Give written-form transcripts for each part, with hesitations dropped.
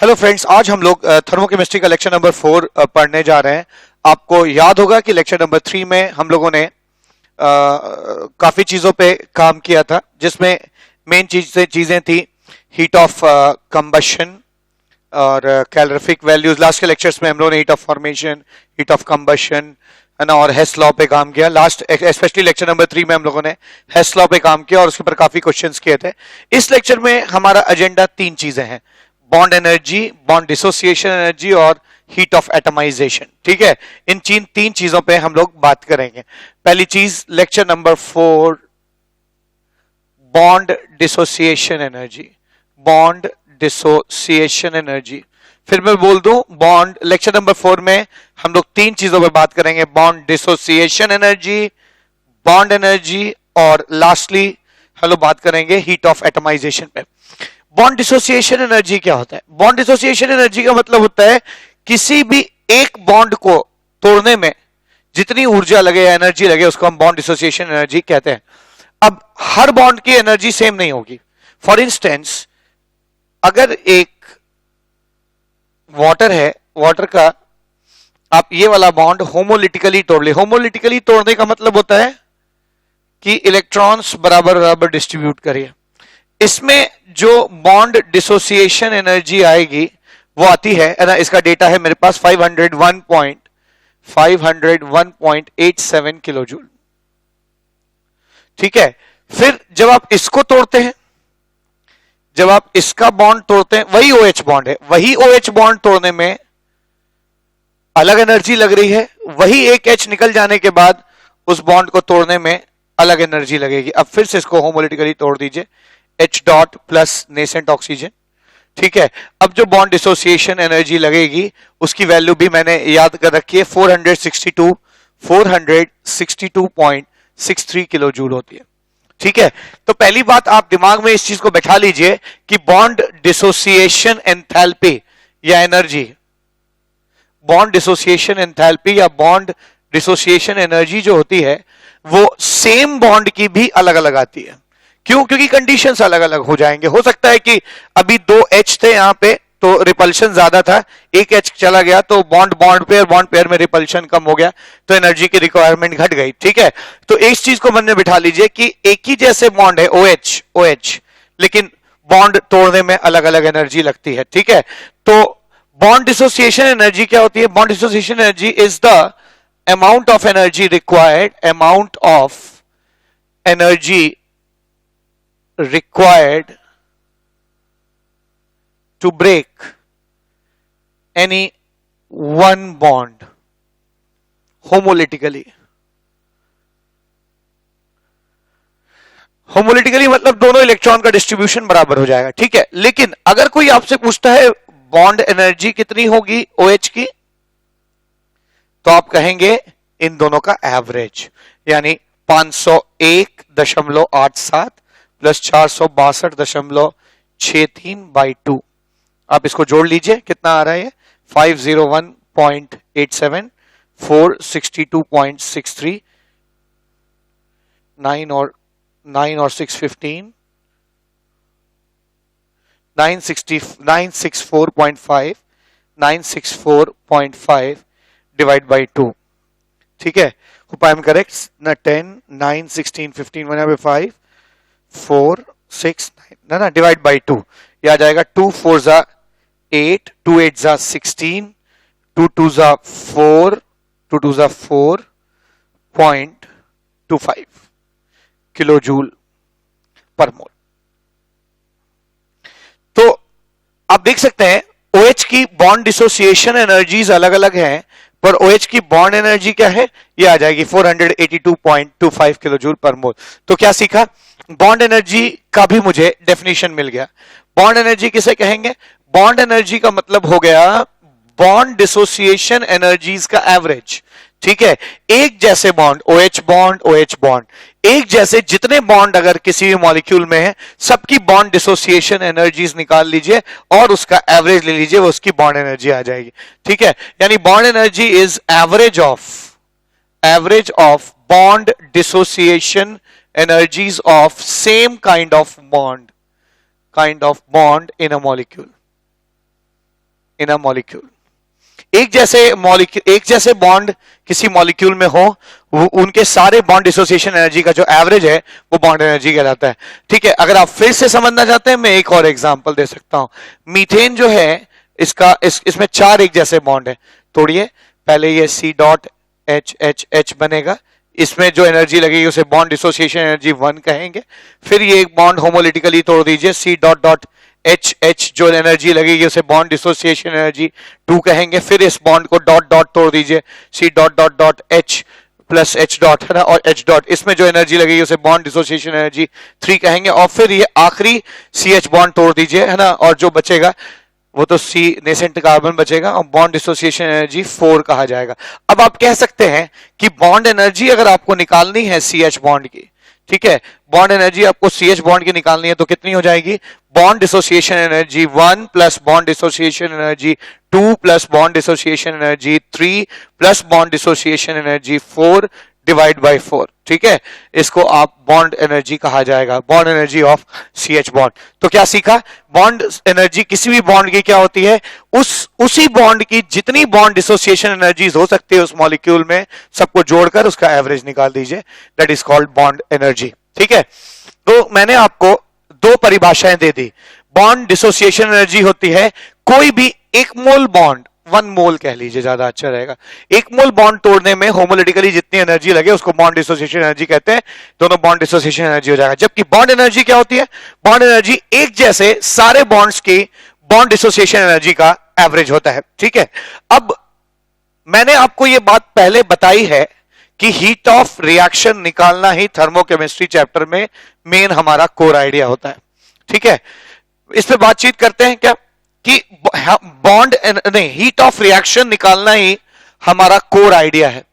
Hello friends, आज हम लोग थर्मोकेमिस्ट्री का लेक्चर नंबर 4 पढ़ने जा रहे हैं। आपको याद होगा कि लेक्चर नंबर 3 में हम लोगों ने काफी चीजों पे काम किया था, जिसमें मेन चीजें थी हीट ऑफ कंबशन और कैलोरीफिक वैल्यूज। लास्ट के लेक्चर्स में हम लोगों ने heat of formation, heat of combustion है ना, और हेस लॉ पे काम किया। लास्ट स्पेशली लेक्चर नंबर 3 में हम लोगों ने हेस लॉ पे काम किया और उसके ऊपर काफी क्वेश्चंस किए थे। इस लेक्चर में हमारा एजेंडा 3 चीजें हैं: bond energy, bond dissociation energy और हीट ऑफ एटमाइजेशन। ठीक है, इन तीन चीजों पे हम लोग बात करेंगे। पहली चीज, lecture number 4, bond dissociation energy. Bond dissociation energy, फिर मैं बोल दूं, बॉन्ड लेक्चर नंबर 4 में हम लोग 3 चीजों पे बात करेंगे: bond dissociation energy, bond energy और लास्टली हम लोग बात करेंगे हीट ऑफ एटमाइजेशन पे। बॉन्ड डिसोसिएशन एनर्जी क्या होता है? बॉन्ड डिसोसिएशन एनर्जी का मतलब होता है किसी भी एक बॉन्ड को तोड़ने में जितनी ऊर्जा लगे या एनर्जी लगे, उसको हम बॉन्ड डिसोसिएशन एनर्जी कहते हैं। अब हर बॉन्ड की एनर्जी सेम नहीं होगी। फॉर इंस्टेंस, अगर एक वाटर है, वाटर का आप ये वाला बॉन्ड होमोलिटिकली तोड़ ले। होमोलिटिकली तोड़ने का मतलब होता है कि इलेक्ट्रॉन्स बराबर बराबर डिस्ट्रीब्यूट करिए। इसमें जो बॉन्ड डिसोसिएशन एनर्जी आएगी वो आती है ना, इसका डेटा है मेरे पास 501.87 किलो जूल। ठीक है, फिर जब आप इसको तोड़ते हैं, जब आप इसका बॉन्ड तोड़ते हैं, वही OH बॉन्ड है, वही OH बॉन्ड तोड़ने में अलग एनर्जी लग रही है, वही एक H निकल जाने के बाद उस बॉन्ड को तोड़ने में अलग एनर्जी लगेगी। अब फिर से इसको होमोलिटिकली तोड़ दीजिए, H dot plus nascent oxygen. ठीक है, अब जो बॉन्ड डिसोसिएशन एनर्जी लगेगी उसकी वैल्यू भी मैंने याद कर रखी है, 462.63 किलो जूल होती है। ठीक है, तो पहली बात आप दिमाग में इस चीज को बैठा लीजिए कि बॉन्ड डिसोसिएशन एंथैल्पी या एनर्जी, बॉन्ड डिसोसिएशन एंथैल्पी या बॉन्ड डिसोसिएशन एनर्जी जो होती है वो सेम बॉन्ड की भी अलग अलग आती है। क्यों? क्योंकि कंडीशंस अलग अलग हो जाएंगे। हो सकता है कि अभी 2 H थे यहां पे तो रिपल्शन ज्यादा था, एक H चला गया तो बॉन्ड बॉन्ड पेयर में रिपल्शन कम हो गया, तो एनर्जी की रिक्वायरमेंट घट गई। ठीक है, तो इस चीज को मन में बिठा लीजिए कि एक ही जैसे बॉन्ड है OH, लेकिन बॉन्ड तोड़ने में अलग अलग एनर्जी लगती है। ठीक है, तो बॉन्ड डिसोसिएशन एनर्जी क्या होती है? Bond dissociation energy is the amount of energy required to break any one bond homolytically. Homolytically मतलब दोनों इलेक्ट्रॉन का डिस्ट्रीब्यूशन बराबर हो जाएगा। ठीक है, लेकिन अगर कोई आपसे पूछता है बॉन्ड एनर्जी कितनी होगी OH की, तो आप कहेंगे इन दोनों का एवरेज, यानी 501.87 प्लस 462.63/2। आप इसको जोड़ लीजिए, कितना आ रहा है? 501.87, 462.63, 9 और 6 15, 964.5, 964.5 डिवाइड बाई 2। ठीक है, hope I am correct ना, 10 9 16 15 1 5 4 6 9 ना डिवाइड बाई 2, यह आ जाएगा 2 4 जा 8, 2 8 जा 16, 2 2 जा 4, 2 2 जा 4.25 किलो जूल पर मोल। तो आप देख सकते हैं OH की बॉन्ड डिसोसिएशन एनर्जीज अलग अलग हैं, पर OH की बॉन्ड एनर्जी क्या है? ये आ जाएगी 482.25 किलो जूल पर मोल। तो क्या सीखा? बॉन्ड एनर्जी का भी मुझे डेफिनेशन मिल गया। बॉन्ड एनर्जी किसे कहेंगे? बॉन्ड एनर्जी का मतलब हो गया बॉन्ड डिसोसिएशन एनर्जीज का एवरेज। ठीक है, एक जैसे बॉन्ड, OH बॉन्ड, एक जैसे जितने बॉन्ड अगर किसी भी मॉलिक्यूल में है, सबकी बॉन्ड डिसोसिएशन एनर्जीज निकाल लीजिए और उसका एवरेज ले लीजिए, वो उसकी बॉन्ड एनर्जी आ जाएगी। ठीक है, यानी bond energy is average of bond dissociation energies of same kind of bond in a molecule. In a molecule. एक जैसे बॉन्ड किसी मॉलिक्यूल में हो, उनके सारे बॉन्ड डिसोसिएशन एनर्जी का जो एवरेज है वो बॉन्ड एनर्जी कहलाता है। ठीक है, अगर आप फिर से समझना चाहते हैं मैं एक और एग्जांपल दे सकता हूं। मीथेन जो है इसमें 4 एक जैसे बॉन्ड है। तोड़िए, पहले ये C डॉट H बनेगा, इसमें जो एनर्जी लगेगी उसे बॉन्ड डिसोसिएशन एनर्जी 1 कहेंगे। फिर ये एक बॉन्ड होमोलिटिकली तोड़ दीजिए, C डॉट डॉट H जो एनर्जी लगेगी उसे बॉन्ड डिसोसिएशन एनर्जी 2 कहेंगे। फिर इस बॉन्ड को डॉट डॉट तोड़ दीजिए, C dot dot dot H plus H dot है ना, और H डॉट, इसमें जो एनर्जी लगेगी उसे बॉन्ड डिसोसिएशन एनर्जी 3 कहेंगे। और फिर ये आखिरी CH बॉन्ड तोड़ दीजिए, है ना, और जो बचेगा वो तो C नेसेंट कार्बन बचेगा और बॉन्ड डिसोसिएशन एनर्जी 4 कहा जाएगा। अब आप कह सकते हैं कि बॉन्ड एनर्जी अगर आपको निकालनी है CH बॉन्ड की, ठीक है, बॉन्ड एनर्जी आपको CH बॉन्ड की निकालनी है तो कितनी हो जाएगी? Bond dissociation energy 1 plus bond dissociation energy 2 plus bond dissociation energy 3 plus bond dissociation energy 4 divide by 4। ठीक है, इसको आप बॉन्ड एनर्जी कहा जाएगा, bond energy of CH bond. तो क्या सीखा? बॉन्ड एनर्जी किसी भी बॉन्ड की क्या होती है? उसी बॉन्ड की जितनी बॉन्ड डिसोसिएशन एनर्जीज हो सकती है उस मॉलिक्यूल में, सबको जोड़कर उसका एवरेज निकाल दीजिए, that is called bond energy. ठीक है, तो मैंने आपको 2 परिभाषाएं दे दी। बॉन्ड डिसोसिएशन एनर्जी होती है कोई भी एक मोल बॉन्ड, 1 मोल कह लीजिए ज्यादा अच्छा रहेगा, 1 मोल बॉन्ड तोड़ने में होमोलिटिकली जितनी एनर्जी लगे उसको बॉन्ड डिसोसिएशन एनर्जी कहते हैं। दोनों बॉन्ड डिसोसिएशन एनर्जी हो जाएगा। जबकि बॉन्ड एनर्जी क्या होती है? बॉन्ड एनर्जी एक जैसे सारे बॉन्ड्स की बॉन्ड डिसोसिएशन एनर्जी का एवरेज होता है। ठीक है, अब मैंने आपको यह बात पहले बताई है कि हीट ऑफ रिएक्शन निकालना ही थर्मोकेमिस्ट्री चैप्टर में मेन हमारा कोर आइडिया होता है। ठीक है, इस पे बातचीत करते हैं क्या कि बॉन्ड नहीं, हीट ऑफ रिएक्शन निकालना ही हमारा कोर आइडिया है।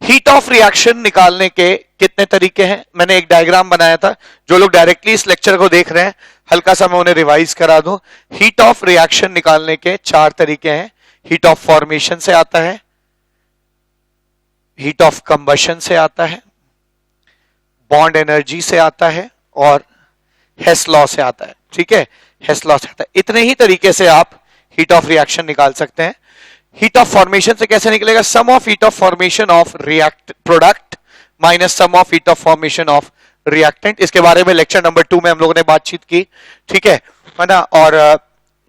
हीट ऑफ रिएक्शन निकालने के कितने तरीके हैं? मैंने एक डायग्राम बनाया था, जो लोग डायरेक्टली इस लेक्चर को देख रहे हैं हल्का सा मैं उन्हें रिवाइज करा दूं। हीट ऑफ रिएक्शन निकालने के 4 तरीके हैं। हीट ऑफ फॉर्मेशन से आता है, हीट ऑफ कंबशन से आता है, बॉन्ड एनर्जी से आता है और हेस लॉ से आता है। ठीक है, हेस लॉ से आता है। इतने ही तरीके से आप हीट ऑफ रिएक्शन निकाल सकते हैं। हीट ऑफ फॉर्मेशन से कैसे निकलेगा? Sum of heat of formation of react product minus sum of heat of formation of reactant. इसके बारे में लेक्चर नंबर 2 में हम लोगों ने बातचीत की। ठीक है ना। और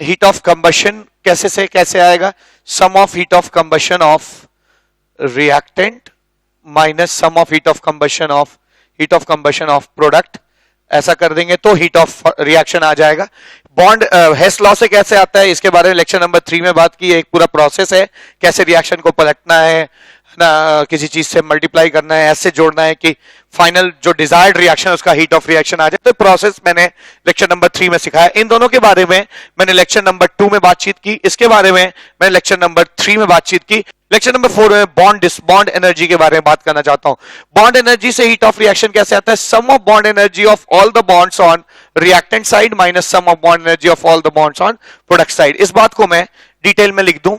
हीट ऑफ कंबशन कैसे आएगा? Sum of heat of combustion of reactant minus sum of heat of combustion of product. ऐसा कर देंगे तो हीट ऑफ रिएक्शन आ जाएगा। बॉन्ड हेस लॉ से कैसे आता है इसके बारे में लेक्चर नंबर 3 में बात की। एक पूरा प्रोसेस है, कैसे रिएक्शन को पलटना है ना, किसी चीज से मल्टीप्लाई करना है, ऐसे जोड़ना है कि फाइनल जो डिजायर्ड रिएक्शन उसका हीट ऑफ रिएक्शन आ जाए। तो प्रोसेस मैंने लेक्चर नंबर 3 में सिखाया। इन दोनों के बारे में मैंने लेक्चर नंबर 2 में बातचीत की। इसके बारे में मैंने लेक्चर नंबर 3 में बातचीत की। लेक्चर नंबर 4 में बॉन्ड एनर्जी के बारे में बात करना चाहता हूं। बॉन्ड एनर्जी से हीट ऑफ रिएक्शन कैसे आता है? Sum of bond energy of all the bonds on reactant side minus sum of bond energy of all the bonds on product side. इस बात को मैं डिटेल में लिख दूं।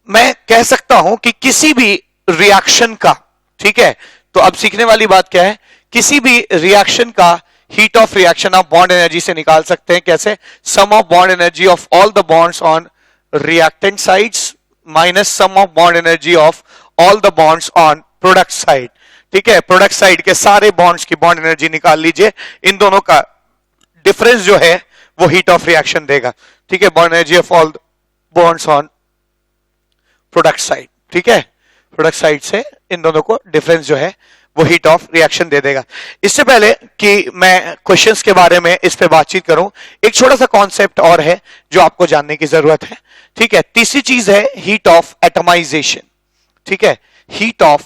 मैं कह सकता हूं कि किसी भी रिएक्शन का, ठीक है, तो अब सीखने वाली बात क्या है? किसी भी रिएक्शन का हीट ऑफ रिएक्शन आप बॉन्ड एनर्जी से निकाल सकते हैं। कैसे? Sum of bond energy of all the bonds on reactant sides minus sum of bond energy of all the bonds on product side। ठीक है, प्रोडक्ट साइड के सारे बॉन्ड्स की बॉन्ड एनर्जी निकाल लीजिए। इन दोनों का डिफरेंस जो है वो हीट ऑफ रिएक्शन देगा। ठीक है, bond energy of all bonds on product side. ठीक है, प्रोडक्ट साइड से इन दोनों को डिफरेंस जो है वो हीट ऑफ रिएक्शन दे देगा। इससे पहले कि मैं क्वेश्चंस के बारे में इस पे बातचीत करूं, एक छोटा सा कॉन्सेप्ट और है जो आपको जानने की जरूरत है। ठीक है, तीसरी चीज है हीट ऑफ एटमाइजेशन। ठीक है, हीट ऑफ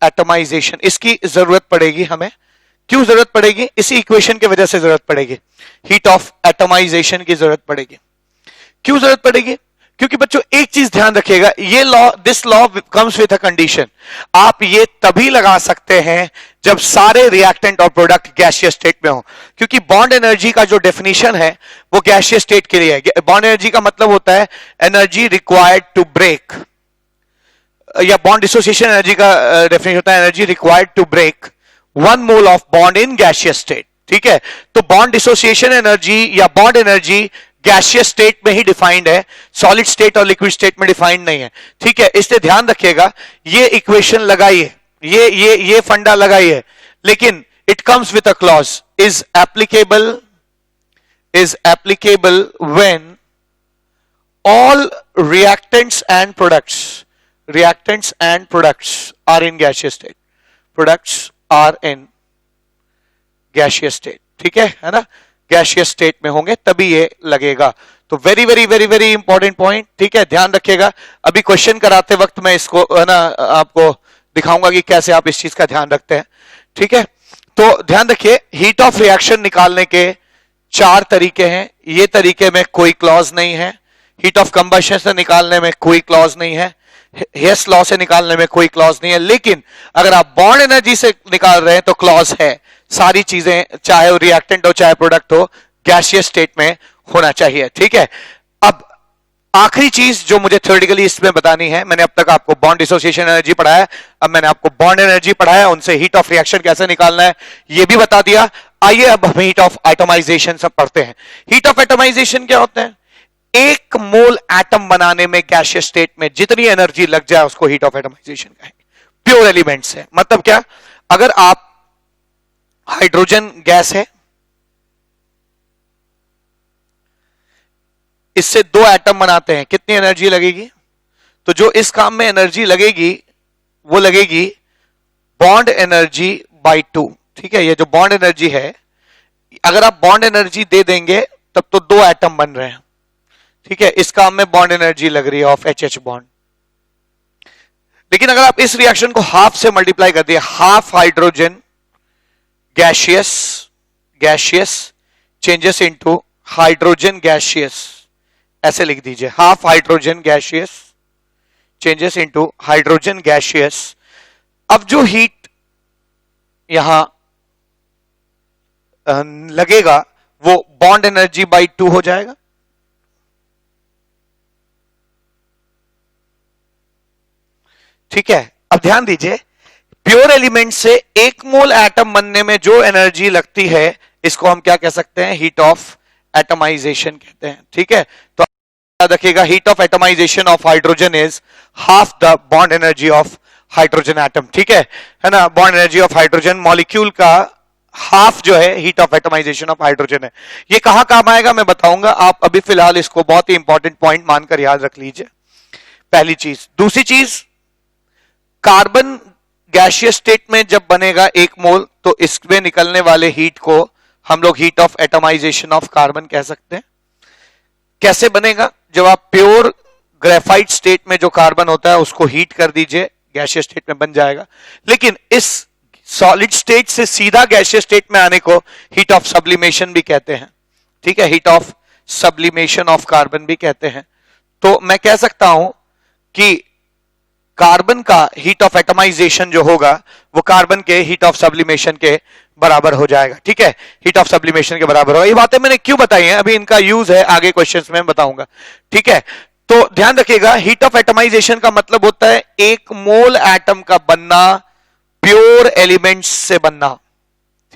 एटमाइजेशन, इसकी जरूरत पड़ेगी हमें। क्यों जरूरत पड़ेगी? इसी इक्वेशन की वजह से जरूरत पड़ेगी। हीट ऑफ एटमाइजेशन की जरूरत पड़ेगी। क्यों जरूरत पड़ेगी? क्योंकि बच्चों एक चीज ध्यान रखिएगा, ये law, this law comes with a condition. आप ये तभी लगा सकते हैं जब सारे रिएक्टेंट और प्रोडक्ट गैसियस स्टेट में हो। क्योंकि बॉन्ड एनर्जी का जो डेफिनेशन है वो गैसियस स्टेट के लिए है। बॉन्ड एनर्जी का मतलब होता है एनर्जी रिक्वायर्ड टू ब्रेक, या बॉन्ड डिसोसिएशन एनर्जी का डेफिनेशन होता है energy required to break 1 mole of bond in gaseous state. ठीक है, तो बॉन्ड डिसोसिएशन एनर्जी या बॉन्ड एनर्जी गैसियस स्टेट में ही डिफाइंड है, सॉलिड स्टेट और लिक्विड स्टेट में डिफाइंड नहीं है। ठीक है, इसलिए ध्यान रखिएगा, ये इक्वेशन लगाइए, ये फंडा लगाइए, लेकिन it comes with a clause, is applicable when all reactants and products are in gaseous state, products are in gaseous state, ठीक है ना, gaseous state में होंगे तभी ये लगेगा। तो very very very very important point, ठीक है, ध्यान रखिएगा। अभी क्वेश्चन कराते वक्त मैं इसको ना आपको दिखाऊंगा कि कैसे आप इस चीज का ध्यान रखते हैं। ठीक है, तो ध्यान रखिए, हीट ऑफ रिएक्शन निकालने के 4 तरीके हैं, ये तरीके में कोई क्लॉज नहीं है। हीट ऑफ कंबशन से निकालने में कोई क्लॉज नहीं है, हेस लॉ से निकालने में कोई क्लॉज नहीं है, लेकिन अगर आप बॉन्ड एनर्जी से निकाल रहे हैं तो क्लॉज है। सारी चीजें, चाहे वो रिएक्टेंट हो चाहे प्रोडक्ट हो, गैसियस स्टेट में होना चाहिए। ठीक है, अब आखिरी चीज जो मुझे थ्योरेटिकली इसमें बतानी है, मैंने अब तक आपको बॉन्ड डिसोसिएशन एनर्जी पढ़ाया, अब मैंने आपको बॉन्ड एनर्जी पढ़ाया, उनसे हीट ऑफ रिएक्शन कैसे निकालना है ये भी बता दिया। आइए अब हम हीट ऑफ एटमाइजेशन सब पढ़ते हैं। हीट ऑफ एटमाइजेशन क्या होता है? एक मोल एटम बनाने में गैसियस स्टेट में जितनी एनर्जी लग जाए उसको हीट ऑफ एटमाइजेशन कहेंगे। प्योर एलिमेंट्स है, मतलब क्या, अगर आप हाइड्रोजन गैस है, इससे 2 एटम बनाते हैं, कितनी एनर्जी लगेगी? तो जो इस काम में एनर्जी लगेगी वो लगेगी बॉन्ड एनर्जी बाई 2। ठीक है, ये जो बॉन्ड एनर्जी है, अगर आप बॉन्ड एनर्जी दे देंगे तब तो 2 एटम बन रहे हैं। ठीक है, इस काम में बॉन्ड एनर्जी लग रही है ऑफ एच बॉन्ड। लेकिन अगर आप इस रिएक्शन को हाफ से मल्टीप्लाई कर दिए, half hydrogen gaseous changes into hydrogen gaseous, ऐसे लिख दीजिए, half hydrogen gaseous changes into hydrogen gaseous. अब जो हीट यहां लगेगा वो बॉन्ड एनर्जी बाई 2 हो जाएगा। ठीक है, अब ध्यान दीजिए, प्योर एलिमेंट से 1 मोल एटम बनने में जो एनर्जी लगती है इसको हम क्या कह सकते हैं? हीट ऑफ एटमाइजेशन कहते हैं। ठीक है, तो याद रखिएगा, heat of atomization of hydrogen is half the bond energy of hydrogen atom. ठीक है ना, bond energy of hydrogen molecule का हाफ जो है heat of atomization of hydrogen है। ये कहां काम आएगा मैं बताऊंगा, आप अभी फिलहाल इसको बहुत ही इंपॉर्टेंट पॉइंट मानकर याद रख लीजिए, पहली चीज। दूसरी चीज, कार्बन गैसियस स्टेट में जब बनेगा 1 मोल तो इसमें निकलने वाले हीट को हम लोग heat of atomization of carbon कह सकते हैं। कैसे बनेगा? जब आप प्योर ग्रेफाइट स्टेट में जो कार्बन होता है उसको हीट कर दीजिए, गैसियस स्टेट में बन जाएगा। लेकिन इस सॉलिड स्टेट से सीधा गैसियस स्टेट में आने को हीट ऑफ सब्लिमेशन भी कहते हैं। ठीक है, heat of sublimation of carbon भी कहते हैं। तो मैं कह सकता हूं कि कार्बन का हीट ऑफ एटमाइजेशन जो होगा वो कार्बन के हीट ऑफ सब्लिमेशन के बराबर हो जाएगा। ठीक है, हीट ऑफ सब्लिमेशन के बराबर होगा। ये बातें मैंने क्यों बताई हैं, अभी इनका यूज है आगे क्वेश्चंस में बताऊंगा। ठीक है, तो ध्यान रखिएगा, हीट ऑफ एटमाइजेशन का मतलब होता है 1 मोल एटम का बनना, प्योर एलिमेंट्स से बनना।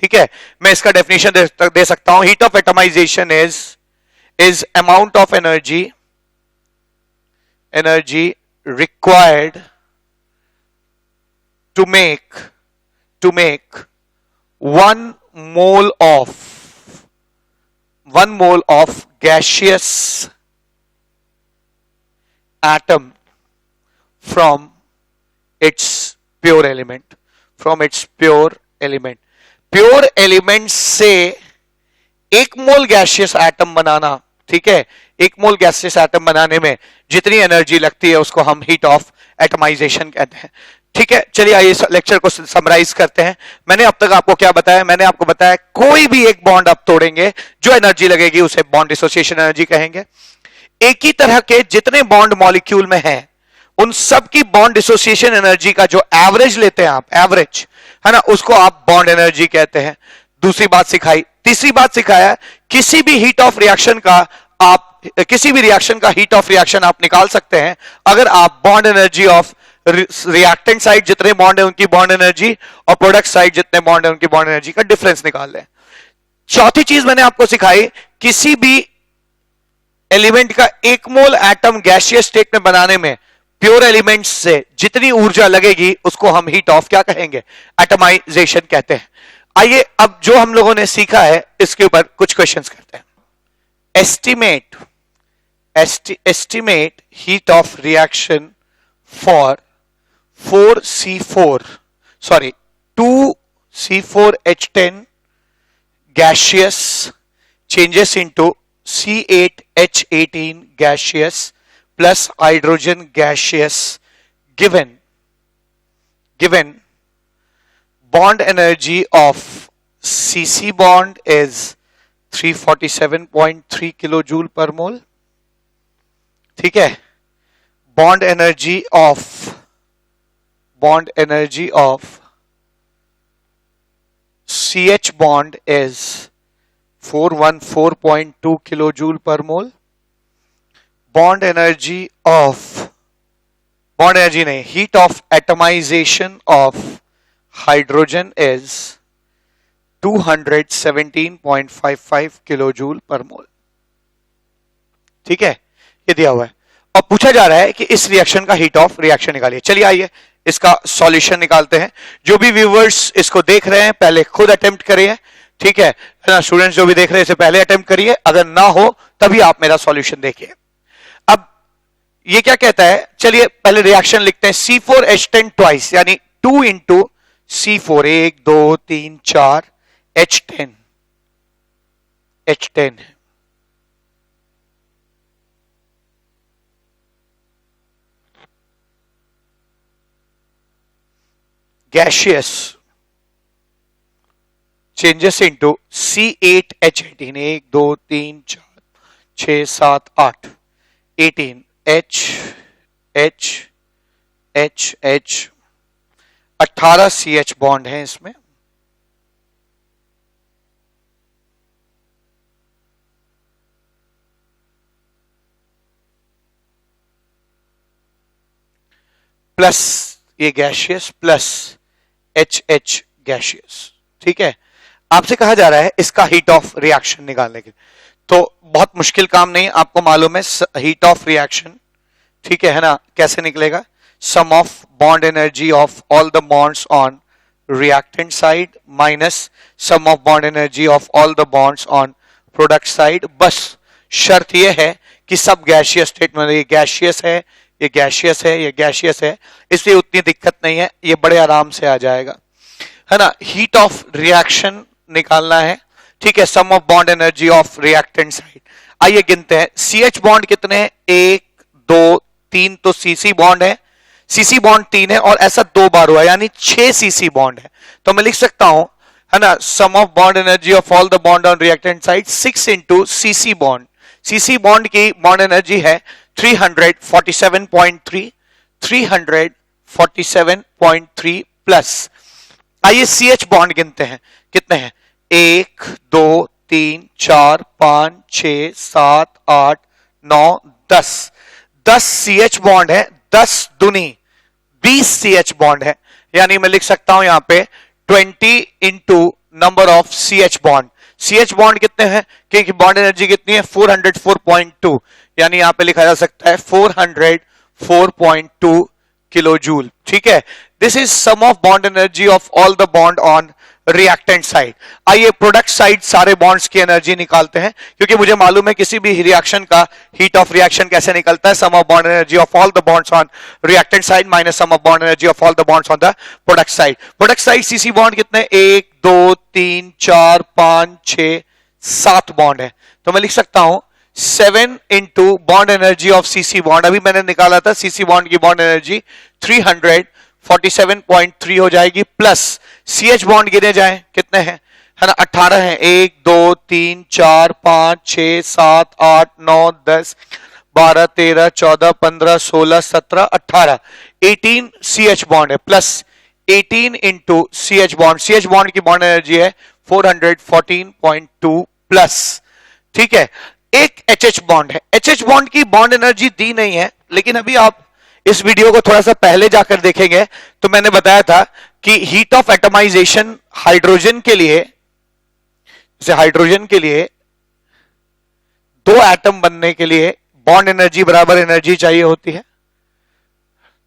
ठीक है, मैं इसका डेफिनेशन दे सकता हूं, heat of atomization is amount of energy required to make 1 mole of gaseous atom from its pure element, pure element से 1 मोल गैसियस एटम बनाना। ठीक है, 1 मोल गैसियस एटम बनाने में जितनी एनर्जी लगती है उसको हम हीट ऑफ एटमाइजेशन कहते हैं। ठीक है, चलिए आइए लेक्चर को समराइज करते हैं। मैंने अब तक आपको क्या बताया? मैंने आपको बताया कोई भी एक बॉन्ड आप तोड़ेंगे, जो एनर्जी लगेगी उसे बॉन्ड डिसोसिएशन एनर्जी कहेंगे। एक ही तरह के जितने बॉन्ड मॉलिक्यूल में हैं उन सब की बॉन्ड डिसोसिएशन एनर्जी का जो एवरेज लेते हैं आप, एवरेज है ना, उसको आप बॉन्ड एनर्जी कहते हैं। दूसरी बात सिखाई। तीसरी बात सिखाया, किसी भी हीट ऑफ रिएक्शन का आप किसी भी रिएक्शन का हीट ऑफ रिएक्शन आप निकाल सकते हैं अगर आप bond energy of reactant side जितने बॉन्ड है उनकी बॉन्ड एनर्जी और प्रोडक्ट साइड जितने बॉन्ड है उनकी बॉन्ड एनर्जी का डिफरेंस निकाल लें। चौथी चीज मैंने आपको सिखाई, किसी भी एलिमेंट का 1 मोल एटम गैसियस स्टेट में बनाने में प्योर एलिमेंट्स से जितनी ऊर्जा लगेगी उसको हम हीट ऑफ क्या कहेंगे, एटमाइजेशन कहते हैं। आइए अब जो हम लोगों ने सीखा है इसके ऊपर कुछ क्वेश्चंस करते हैं। Estimate heat of reaction for 2C4H10 gaseous changes into C8H18 gaseous plus hydrogen gaseous given bond energy of CC bond is 347.3 kilojoule per mole। ठीक है, bond energy of CH bond is 414.2 kilojoule per mole। heat of atomization of hydrogen is 217.55 kilojoule per mole। ठीक है, ये दिया हुआ है और पूछा जा रहा है कि इस रिएक्शन का हीट ऑफ रिएक्शन निकालिए। चलिए आइए इसका सॉल्यूशन निकालते हैं। जो भी व्यूअर्स इसको देख रहे हैं पहले खुद अटेम्प्ट करिए, ठीक है ना। स्टूडेंट्स जो भी देख रहे हैं इसे पहले अटेम्प्ट करिए, अगर ना हो तभी आप मेरा सॉल्यूशन देखिए। अब ये क्या कहता है, चलिए पहले रिएक्शन लिखते हैं। C4H10 ट्वाइस यानी 2 into C4, 1 2 3 4 H10 gaseous changes into C8H18, 1 2 3 4 6 7 8 18 H 18 CH bond है इसमें, प्लस ये गैशियस प्लस HH गैशियस। ठीक है, आपसे कहा जा रहा है इसका हीट ऑफ रिएक्शन निकालने के, तो बहुत मुश्किल काम नहीं, आपको मालूम है हीट ऑफ रिएक्शन, ठीक है ना। कैसे निकलेगा, sum of bond energy of all the bonds on reactant side minus sum of bond energy of all the bonds on product side. बस शर्त यह है कि सब गैशियस स्टेट में, ये गैशियस है, ये गैशियस है, ये गैशियस है, इसलिए उतनी दिक्कत नहीं है, ये बड़े आराम से आ जाएगा, है ना। हीट ऑफ रिएक्शन निकालना है, ठीक है, sum of bond energy of reactant side. आइए गिनते हैं, CH बॉन्ड कितने हैं, 1 2 3, तो CC बॉन्ड है, CC बॉन्ड 3 है और ऐसा 2 बार हुआ यानी 6 CC बॉन्ड है। तो मैं लिख सकता हूं, है ना, sum of bond energy of all the bond on reactant side 6 into CC bond. CC bond की बॉन्ड एनर्जी है 347.3 प्लस, आइए CH बॉन्ड गिनते हैं, कितने हैं, 1 2 3 4 5 6 7 8 9 10 CH बॉन्ड है, 10 दूनी 20 CH बॉन्ड है, यानी मैं लिख सकता हूं यहां पे 20 into number of CH bond. CH bond कितने हैं, क्योंकि बॉन्ड एनर्जी कितनी है 404.2, यानी यहां पे लिखा जा सकता है 404.2 किलो जूल। ठीक है, this is sum of bond energy of all the bond on reactant side. आइए प्रोडक्ट साइड सारे बॉन्ड्स की एनर्जी निकालते हैं, क्योंकि मुझे मालूम है किसी भी रिएक्शन का हीट ऑफ रिएक्शन कैसे निकलता है, sum of bond energy of all the bonds on reactant side minus sum of bond energy of all the bonds on the product side. Product side CC bond कितने, 1 2 3 4 5 6 7 bond है, तो मैं लिख सकता हूं 7 into bond energy of CC bond, अभी मैंने निकाला था CC बॉन्ड की बॉन्ड एनर्जी 347.3 हो जाएगी, प्लस CH बॉन्ड गिने जाए कितने हैं, है ना, 18 हैं, 1 2 3 4 5 6 7 8 9 10 12 13 14 15 16 17 18 18 CH बॉन्ड है, प्लस 18 इंटू CH बॉन्ड की बॉन्ड एनर्जी है 414.2 प्लस। ठीक है, एक HH बॉन्ड है, HH बॉन्ड की बॉन्ड एनर्जी दी नहीं है, लेकिन अभी आप इस वीडियो को थोड़ा सा पहले जाकर देखेंगे तो मैंने बताया था कि हीट ऑफ एटमाइजेशन हाइड्रोजन के लिए जैसे हाइड्रोजन के लिए दो एटम बनने के लिए बॉन्ड एनर्जी बराबर एनर्जी चाहिए होती है,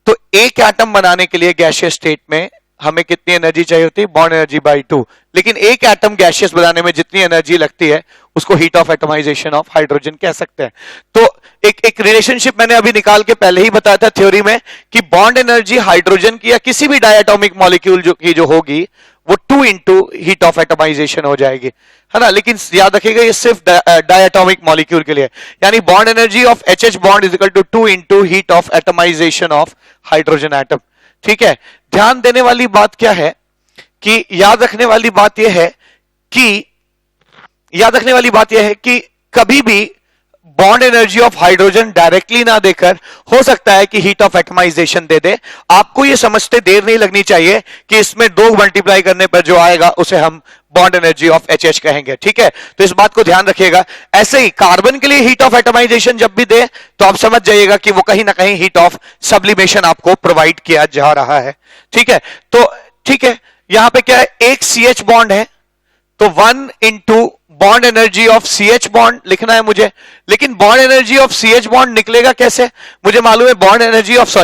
तो एक एटम बनाने के लिए गैसियस स्टेट में हमें कितनी एनर्जी चाहिए होती है? Bond energy by 2। लेकिन एक एटम गैसियस बनाने में जितनी एनर्जी लगती है उसको heat of atomization of hydrogen कह सकते हैं। तो एक रिलेशनशिप मैंने अभी निकाल के पहले ही बताया था थ्योरी में कि बॉन्ड एनर्जी हाइड्रोजन की या किसी भी डायटोमिक मॉलिक्यूल जो होगी वो 2 इंटू हीट ऑफ एटमाइजेशन हो जाएगी, है ना। लेकिन याद रखिएगा ये सिर्फ डायटोमिक मॉलिक्यूल के लिए, यानी bond energy of H bond is equal to 2 into heat of atomization of hydrogen atom. ठीक है, ध्यान देने वाली बात क्या है कि याद रखने वाली बात यह है कि कभी भी bond energy of hydrogen directly ना देकर हो सकता है कि हीट ऑफ एटमाइजेशन दे दे। आपको यह समझते देर नहीं लगनी चाहिए कि इसमें 2 मल्टीप्लाई करने पर जो आएगा उसे हम बॉन्ड एनर्जी ऑफ एच कहेंगे। ठीक है, तो इस बात को ध्यान रखिएगा। ऐसे ही कार्बन के लिए हीट ऑफ एटमाइजेशन जब भी दे तो आप समझ जाइएगा कि वो कहीं ना कहीं हीट ऑफ सब्लिमेशन आपको प्रोवाइड किया जा रहा है। ठीक है, तो ठीक है, यहां पे क्या है, एक CH बॉन्ड है तो 1 into bond energy of CH bond लिखना है मुझे। लेकिन bond energy of CH bond निकलेगा कैसे? मुझे मालूम है bond energy of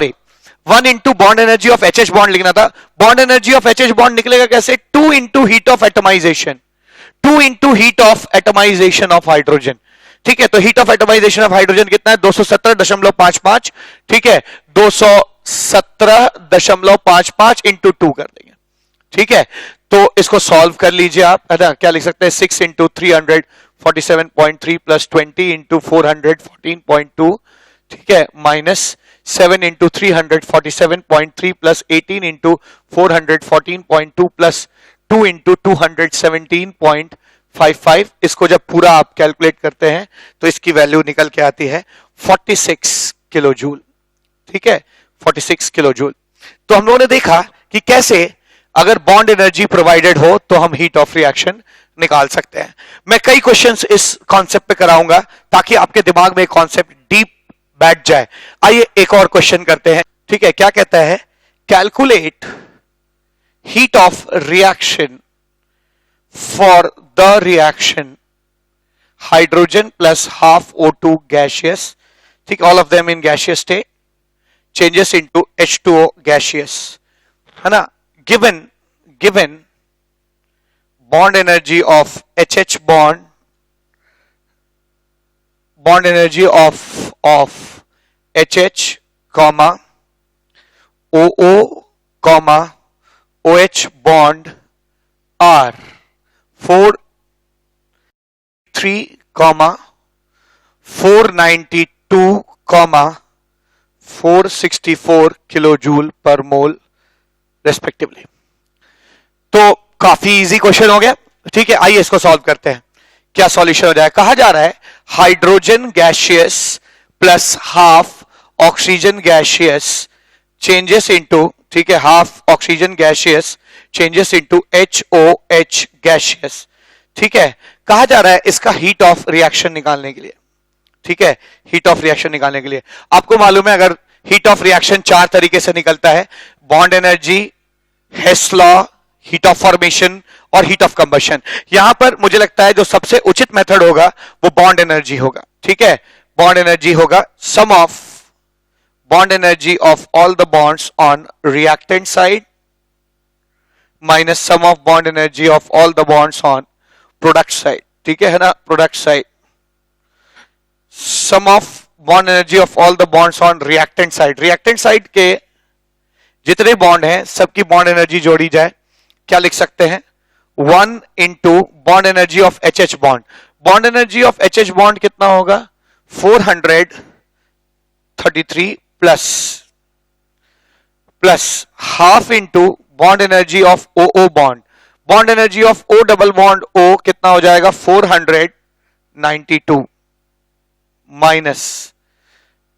1 into bond energy of HH bond लिखना था। Bond energy of HH bond निकलेगा कैसे? 2 into heat of atomization, 2 into heat of atomization of hydrogen. ठीक है, तो heat of atomization of hydrogen कितना है? 217.55। ठीक है, 217.55 इंटू 2 कर देंगे। ठीक है, तो इसको सॉल्व कर लीजिए आप, है ना। क्या लिख सकते हैं? 6 इंटू 347.3 प्लस 20 इंटू 414.2, ठीक है, minus 7 into 347.3 plus 18 into 414.2 plus 2 into 217.55। इसको जब पूरा आप कैलकुलेट करते हैं तो इसकी वैल्यू निकल के आती है 46 किलो जूल। ठीक है, 46 किलो जूल। तो हम लोगों ने देखा कि कैसे अगर बॉन्ड एनर्जी प्रोवाइडेड हो तो हम हीट ऑफ रिएक्शन निकाल सकते हैं। मैं कई क्वेश्चंस इस कॉन्सेप्ट पे कराऊंगा ताकि आपके दिमाग में कॉन्सेप्ट डीप बैठ जाए। आइए एक और क्वेश्चन करते हैं। ठीक है, क्या कहता है? Calculate heat of reaction for the reaction hydrogen plus half O2 gaseous, ठीक, all of them in gaseous state, changes into H2O gaseous, है ना। given bond energy of HH bond energy of HH comma OO comma OH bond are 493 comma 492 comma 464 kilojoule पर मोल respectively. तो काफी easy question हो गया। ठीक है, आइए इसको सॉल्व करते हैं। क्या सॉल्यूशन हो जाए? कहा जा रहा है hydrogen gaseous plus half oxygen gaseous changes into, ठीक है, half oxygen gaseous changes into HOH gaseous. ठीक है, कहा जा रहा है इसका हीट ऑफ रिएक्शन निकालने के लिए। ठीक है, हीट ऑफ रिएक्शन निकालने के लिए आपको मालूम है अगर हीट ऑफ रिएक्शन 4 तरीके से निकलता है, bond energy, Hess law, heat of formation और हीट ऑफ कंबशन। यहां पर मुझे लगता है जो सबसे उचित मेथड होगा वो बॉन्ड एनर्जी होगा। ठीक है, बॉन्ड एनर्जी होगा sum of bond energy of all the bonds on reactant side minus sum of bond energy of all the bonds on product side. ठीक है ना, product side, sum of bond energy of all the bonds on reactant side. Reactant side के जितने bond हैं सबकी bond energy जोड़ी जाए, क्या लिख सकते हैं? 1 into bond energy of HH bond. Bond energy of HH bond कितना होगा? 433 plus half into bond energy of OO bond. Bond energy of O double bond O कितना हो जाएगा? 492 माइनस,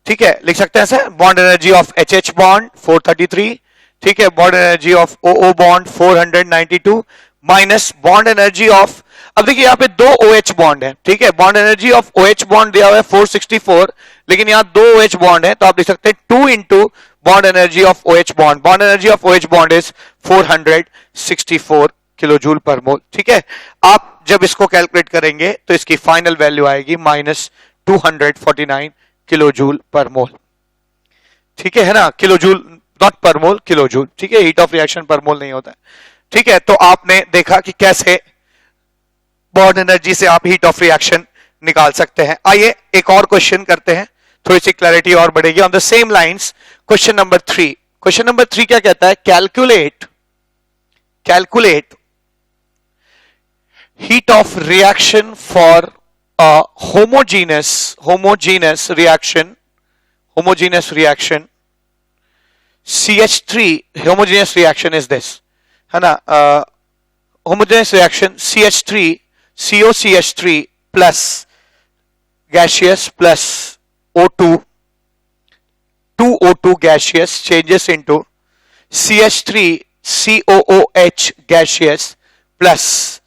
ठीक है, लिख सकते हैं ऐसे, bond energy of HH bond 433, ठीक है, bond energy of OO bond 492 minus bond energy of, अब देखिए यहां पे 2 OH बॉन्ड है। ठीक है, bond energy of OH bond दिया हुआ है 464, लेकिन यहां 2 OH बॉन्ड है तो आप लिख सकते हैं 2 into bond energy of OH bond. Bond energy of OH bond is 464 kilojoule पर मोल। ठीक है, आप जब इसको कैलकुलेट करेंगे तो इसकी फाइनल वैल्यू आएगी -249 किलो जूल पर मोल। ठीक है ना, किलो जूल नॉट पर मोल, किलो जूल। ठीक है, हीट ऑफ रिएक्शन पर मोल नहीं होता है। ठीक है, तो आपने देखा कि कैसे बॉन्ड एनर्जी से आप हीट ऑफ रिएक्शन निकाल सकते हैं। आइए एक और क्वेश्चन करते हैं, थोड़ी सी क्लैरिटी और बढ़ेगी। On the same lines question number 3। Question number 3 क्या कहता है? Calculate heat of reaction for a homogeneous reaction CH3. homogeneous reaction is this, है ना, homogeneous reaction CH3 COCH3 plus gaseous plus O2 2O2 gaseous changes into CH3 COOH gaseous plus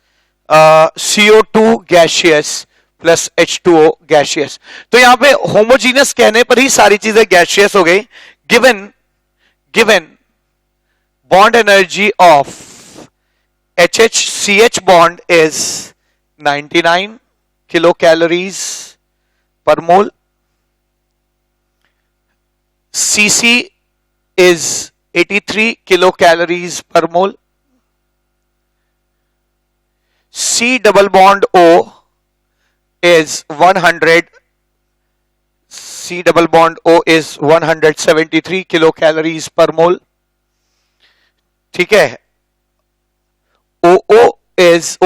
CO2 gaseous plus H2O gaseous। तो यहां पे homogeneous कहने पर ही सारी चीजें gaseous हो गई। Given bond energy of HHCH bond is 99 kilocalories per mole, CC is 83 kilocalories per mole, C double bond O is 173 kilocalories per mole। ठीक है, O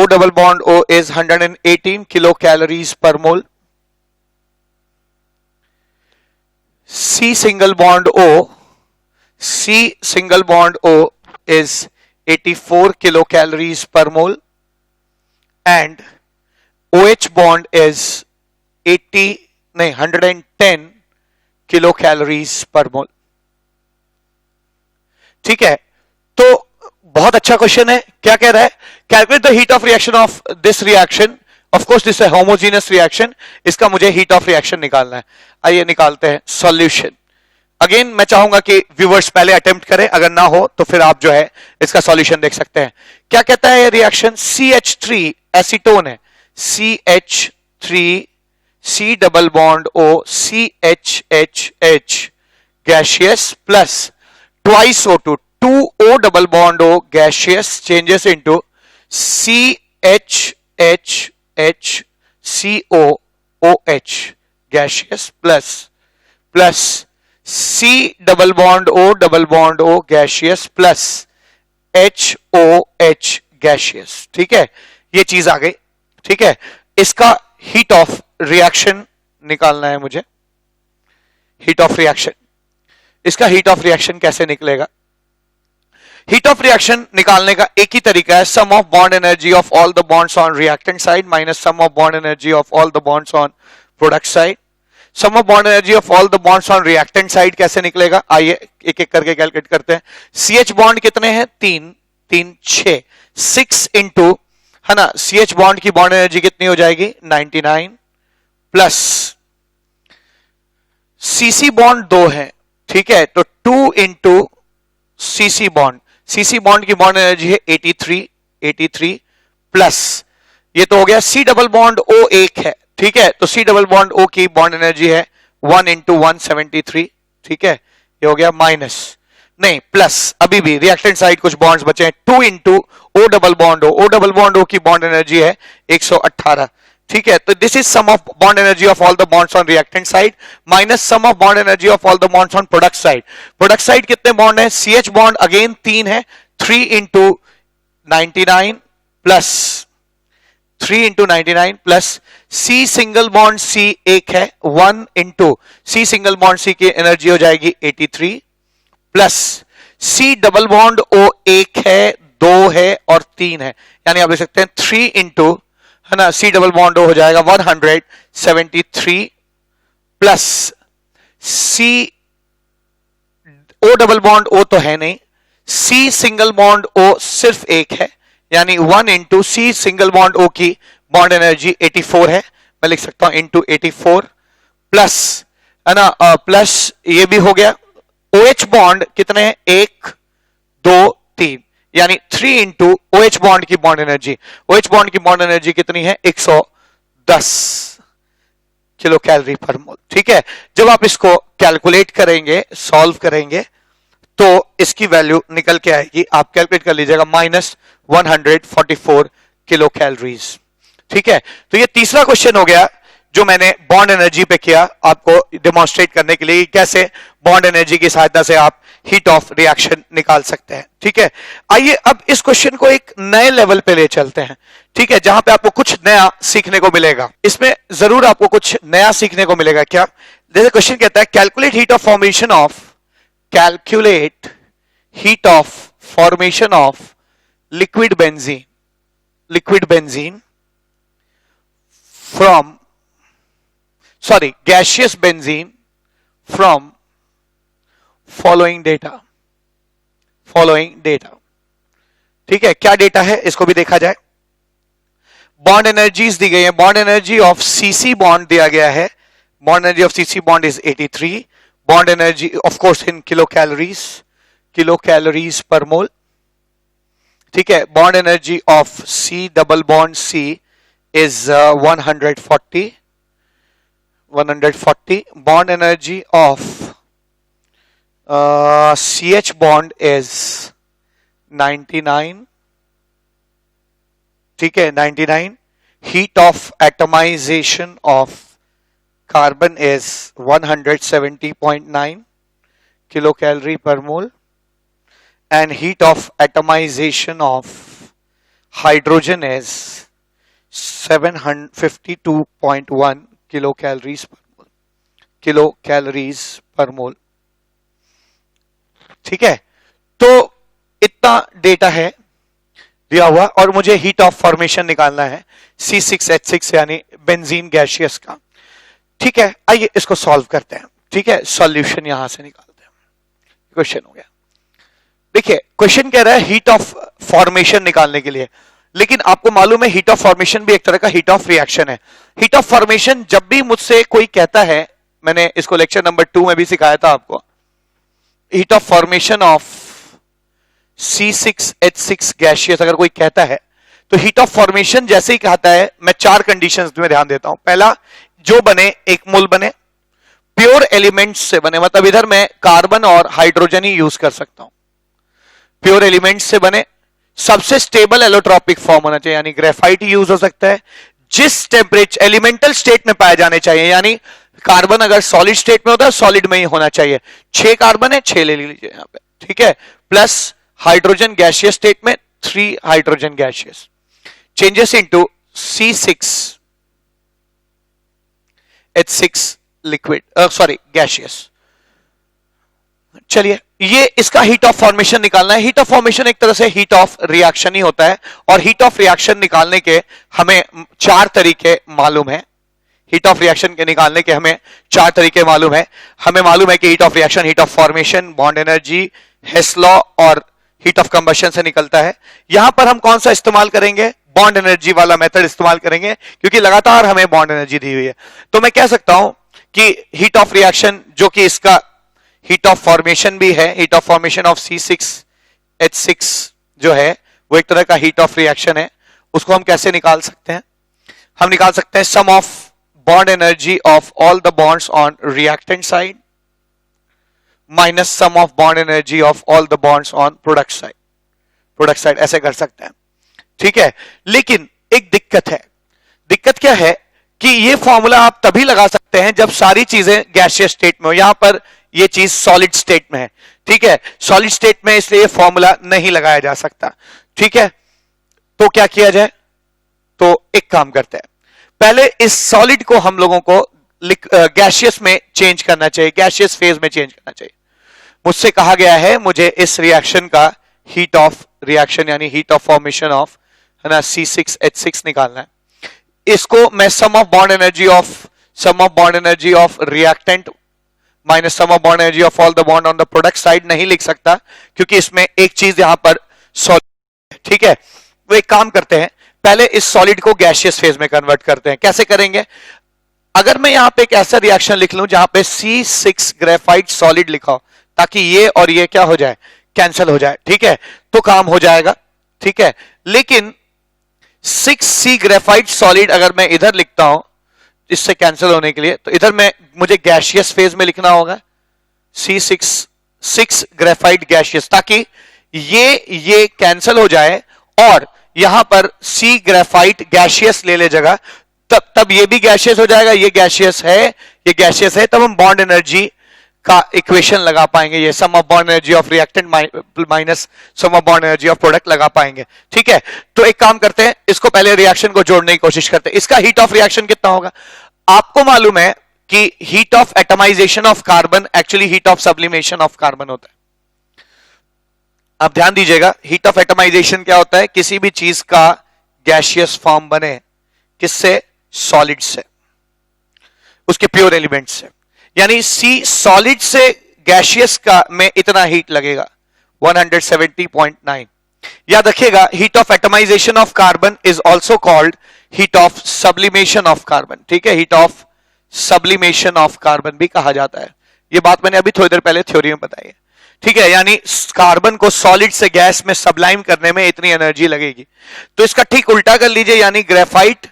double bond O is 118 kilocalories per mole, C single bond O is 84 kilocalories per mole, and OH bond is 110 kilocalories per mole। ठीक है, तो बहुत अच्छा question है। क्या कह रहा है? Calculate the heat of reaction of this reaction. Of course this है होमोजीनियस रिएक्शन, इसका मुझे हीट ऑफ रिएक्शन निकालना है। आइए निकालते हैं सॉल्यूशन। अगेन मैं चाहूंगा कि व्यूअर्स पहले अटेम्प्ट करें, अगर ना हो तो फिर आप जो है इसका सॉल्यूशन देख सकते हैं। क्या कहता है ये रिएक्शन? CH3 एसीटोन है, CH3 C double bond O CHHH gaseous plus twice O2 2O double bond O gaseous changes into CHHH COOH gaseous plus C double bond O gaseous plus HOH gaseous। ठीक है, ये चीज आ गई। ठीक है, इसका heat of reaction निकालना है मुझे। हीट ऑफ रिएक्शन, इसका हीट ऑफ रिएक्शन कैसे निकलेगा? हीट ऑफ रिएक्शन निकालने का एक ही तरीका है, sum of bond energy of all the bonds on reactant side minus sum of bond energy of all the bonds on product side. Sum of bond energy of all the bonds on reactant side कैसे निकलेगा? आइए एक एक करके calculate करते हैं। CH bond कितने हैं? 3 6 6 इंटू, है ना, CH बॉन्ड की बॉन्ड एनर्जी कितनी हो जाएगी? 99 प्लस CC बॉन्ड 2 है। ठीक है, तो 2 into CC bond, CC bond की बॉन्ड एनर्जी है 83 प्लस ये तो हो गया C डबल बॉन्ड O 1 है। ठीक है, तो C डबल बॉन्ड O की बॉन्ड एनर्जी है 1 इंटू 173। ठीक है, ये हो गया माइनस, नहीं प्लस, अभी भी रिएक्टेंट साइड कुछ बॉन्ड्स बचे हैं, 2 into O double bond O की बॉन्ड एनर्जी है 118। ठीक है, तो this is sum of bond energy of all the bonds on reactant side minus sum of bond energy of all the bonds on product side. Product side कितने bond है? CH bond again 3 है, 3 into 99 plus C single bond C 1 है, 1 into C single bond C की energy हो जाएगी 83 plus C double bond O 1 है, 2 है और 3 है, यानी आप देख सकते हैं 3 इंटू, है ना, C डबल बॉन्ड O हो जाएगा 173 plus C O double bond O तो है नहीं, C सिंगल बॉन्ड O सिर्फ 1 है, यानी 1 into C single bond O की बॉन्ड एनर्जी 84 है, मैं लिख सकता हूं इंटू 84 प्लस, है ना, प्लस ये भी हो गया। OH बॉन्ड कितने हैं? 1 2 3, यानी 3 इंटू OH बॉन्ड की बॉन्ड एनर्जी। OH बॉन्ड की बॉन्ड एनर्जी कितनी है? 110 किलो कैलोरी पर मोल। ठीक है, जब आप इसको कैलकुलेट करेंगे, सॉल्व करेंगे, तो इसकी वैल्यू निकल के आएगी, आप कैलकुलेट कर लीजिएगा, -144 किलो कैलोरीज। ठीक है, तो ये तीसरा क्वेश्चन हो गया जो मैंने बॉन्ड एनर्जी पे किया, आपको डेमोन्स्ट्रेट करने के लिए कैसे बॉन्ड एनर्जी की सहायता से आप हीट ऑफ रिएक्शन निकाल सकते हैं। ठीक है, आइए अब इस क्वेश्चन को एक नए लेवल पे ले चलते हैं। ठीक है, जहां पे आपको कुछ नया सीखने को मिलेगा। इसमें जरूर आपको कुछ नया सीखने को मिलेगा। क्या? जैसे क्वेश्चन कहता है calculate heat of formation of, calculate heat of formation of liquid benzene from, sorry, gaseous benzene from following data। ठीक है, क्या डेटा है इसको भी देखा जाए। बॉन्ड एनर्जीज दी गई है। Bond energy of CC bond दिया गया है। Bond energy of CC bond is 83। Bond energy of course in kilo calories per mole. ठीक है, bond energy of C double bond C is 140। Bond energy of CH bond is 99। ठीक है, 99। Heat of atomization of carbon is 170.9 kilocalorie per mole, and heat of atomization of hydrogen is 752.1 kilocalories per mole। ठीक है, तो इतना data है दिया हुआ और मुझे हीट ऑफ फॉर्मेशन निकालना है C6H6 यानी बेंजीन गैसियस का। ठीक है, आइए इसको सॉल्व करते हैं। ठीक है, सॉल्यूशन यहां से निकालते हैं। क्वेश्चन हो गया। देखिए, क्वेश्चन कह रहा है हीट ऑफ फॉर्मेशन निकालने के लिए, लेकिन आपको मालूम है हीट ऑफ फॉर्मेशन भी एक तरह का हीट ऑफ रिएक्शन है। हीट ऑफ फॉर्मेशन जब भी मुझसे कोई कहता है, मैंने इसको लेक्चर नंबर 2 में भी सिखाया था आपको, heat of formation of C6H6 gaseous अगर कोई कहता है तो हीट ऑफ फॉर्मेशन जैसे ही कहता है, मैं 4 कंडीशंस में ध्यान देता हूं। पहला, जो बने एक मोल बने, प्योर एलिमेंट्स से बने, मतलब इधर मैं कार्बन और हाइड्रोजन ही यूज कर सकता हूं। प्योर एलिमेंट्स से बने, सबसे स्टेबल एलोट्रॉपिक फॉर्म होना चाहिए, यानी ग्रेफाइट ही यूज हो सकता है, जिस टेम्परेचर एलिमेंटल स्टेट में पाए जाने चाहिए, यानी कार्बन अगर सॉलिड स्टेट में होता है सॉलिड में ही होना चाहिए। 6 कार्बन है, 6 ले लीजिए यहां पे। ठीक है, प्लस हाइड्रोजन गैसियस स्टेट में 3 hydrogen gaseous, changes into C6H6 liquid, sorry gaseous. चलिए, ये इसका हीट ऑफ फॉर्मेशन निकालना है। हीट ऑफ फॉर्मेशन एक तरह से हीट ऑफ रिएक्शन ही होता है, और हीट ऑफ रिएक्शन निकालने के हमें 4 तरीके मालूम है। हीट ऑफ रिएक्शन के निकालने के हमें 4 तरीके मालूम है। हमें मालूम है कि heat of reaction, heat of formation, bond energy, Hess law और हीट ऑफ कंबशन से निकलता है। यहां पर हम कौन सा इस्तेमाल करेंगे? बॉन्ड एनर्जी वाला मेथड इस्तेमाल करेंगे, क्योंकि लगातार हमें बॉन्ड एनर्जी दी हुई है। तो मैं कह सकता हूं कि हीट ऑफ रिएक्शन, जो कि इसका हीट ऑफ फॉर्मेशन भी है, heat of formation of C6H6 जो है वो एक तरह का हीट ऑफ रिएक्शन है। उसको हम कैसे निकाल सकते हैं? हम निकाल सकते हैं sum of bond energy of all the bonds on reactant side minus sum of bond energy of all the bonds on product side, ऐसे कर सकते हैं। ठीक है, लेकिन एक दिक्कत है। दिक्कत क्या है कि ये फॉर्मूला आप तभी लगा सकते हैं जब सारी चीजें गैसियस स्टेट में हो। यहां पर ये चीज सॉलिड स्टेट में है। ठीक है, सॉलिड स्टेट में, इसलिए फॉर्मूला नहीं लगाया जा सकता। ठीक है, तो क्या किया जाए? तो एक काम करते हैं, पहले इस सॉलिड को हम लोगों को गैसियस में चेंज करना चाहिए, गैसियस फेज में चेंज करना चाहिए। मुझसे कहा गया है मुझे इस रिएक्शन का हीट ऑफ रिएक्शन यानी हीट ऑफ फॉर्मेशन ऑफ, है ना, C6H6 निकालना है। इसको मैं sum of bond energy of reactant minus sum of bond energy of all the bond on the product side नहीं लिख सकता, क्योंकि इसमें एक चीज यहां पर सॉलिड। ठीक है, वो एक काम करते हैं, पहले इस सॉलिड को गैसियस फेज में कन्वर्ट करते हैं। कैसे करेंगे? अगर मैं यहां पे एक ऐसा रिएक्शन लिख लूं जहां पे C6 ग्रेफाइट सॉलिड लिखा हो, ताकि ये और ये क्या हो जाए, कैंसिल हो जाए, ठीक है, तो काम हो जाएगा, ठीक है। लेकिन 6C ग्रेफाइट सॉलिड अगर मैं इधर लिखता हूं इससे कैंसिल होने के लिए, तो इधर मैं मुझे गैसियस फेज में लिखना होगा C6 ग्रेफाइट गैसियस, ताकि ये कैंसिल हो जाए और यहां पर C ग्रेफाइट गैसियस ले ले जगह, तब ये भी गैसियस हो जाएगा, ये गैसियस है, ये गैसियस है, तब हम बॉन्ड एनर्जी का इक्वेशन लगा पाएंगे, ये sum of bond energy of reactant minus sum of bond energy of product लगा पाएंगे, ठीक है। तो एक काम करते हैं, इसको पहले रिएक्शन को जोड़ने की कोशिश करते हैं। इसका हीट ऑफ रिएक्शन कितना होगा? आपको मालूम है कि heat of atomization of carbon actually heat of sublimation of carbon होता है। आप ध्यान दीजिएगा, हीट ऑफ एटमाइजेशन क्या होता है? किसी भी चीज का गैसियस फॉर्म बने, किससे? सॉलिड से, उसके प्योर एलिमेंट से। यानी सी सॉलिड से गैसियस का में इतना हीट लगेगा 170.9। याद रखिएगा, heat of atomization of carbon is also called heat of sublimation of carbon, ठीक है, heat of sublimation of carbon भी कहा जाता है। यह बात मैंने अभी थोड़ी देर पहले थ्योरी में बताई है, ठीक है। यानी कार्बन को सॉलिड से गैस में सब्लाइम करने में इतनी एनर्जी लगेगी। तो इसका ठीक उल्टा कर लीजिए, यानी ग्रेफाइट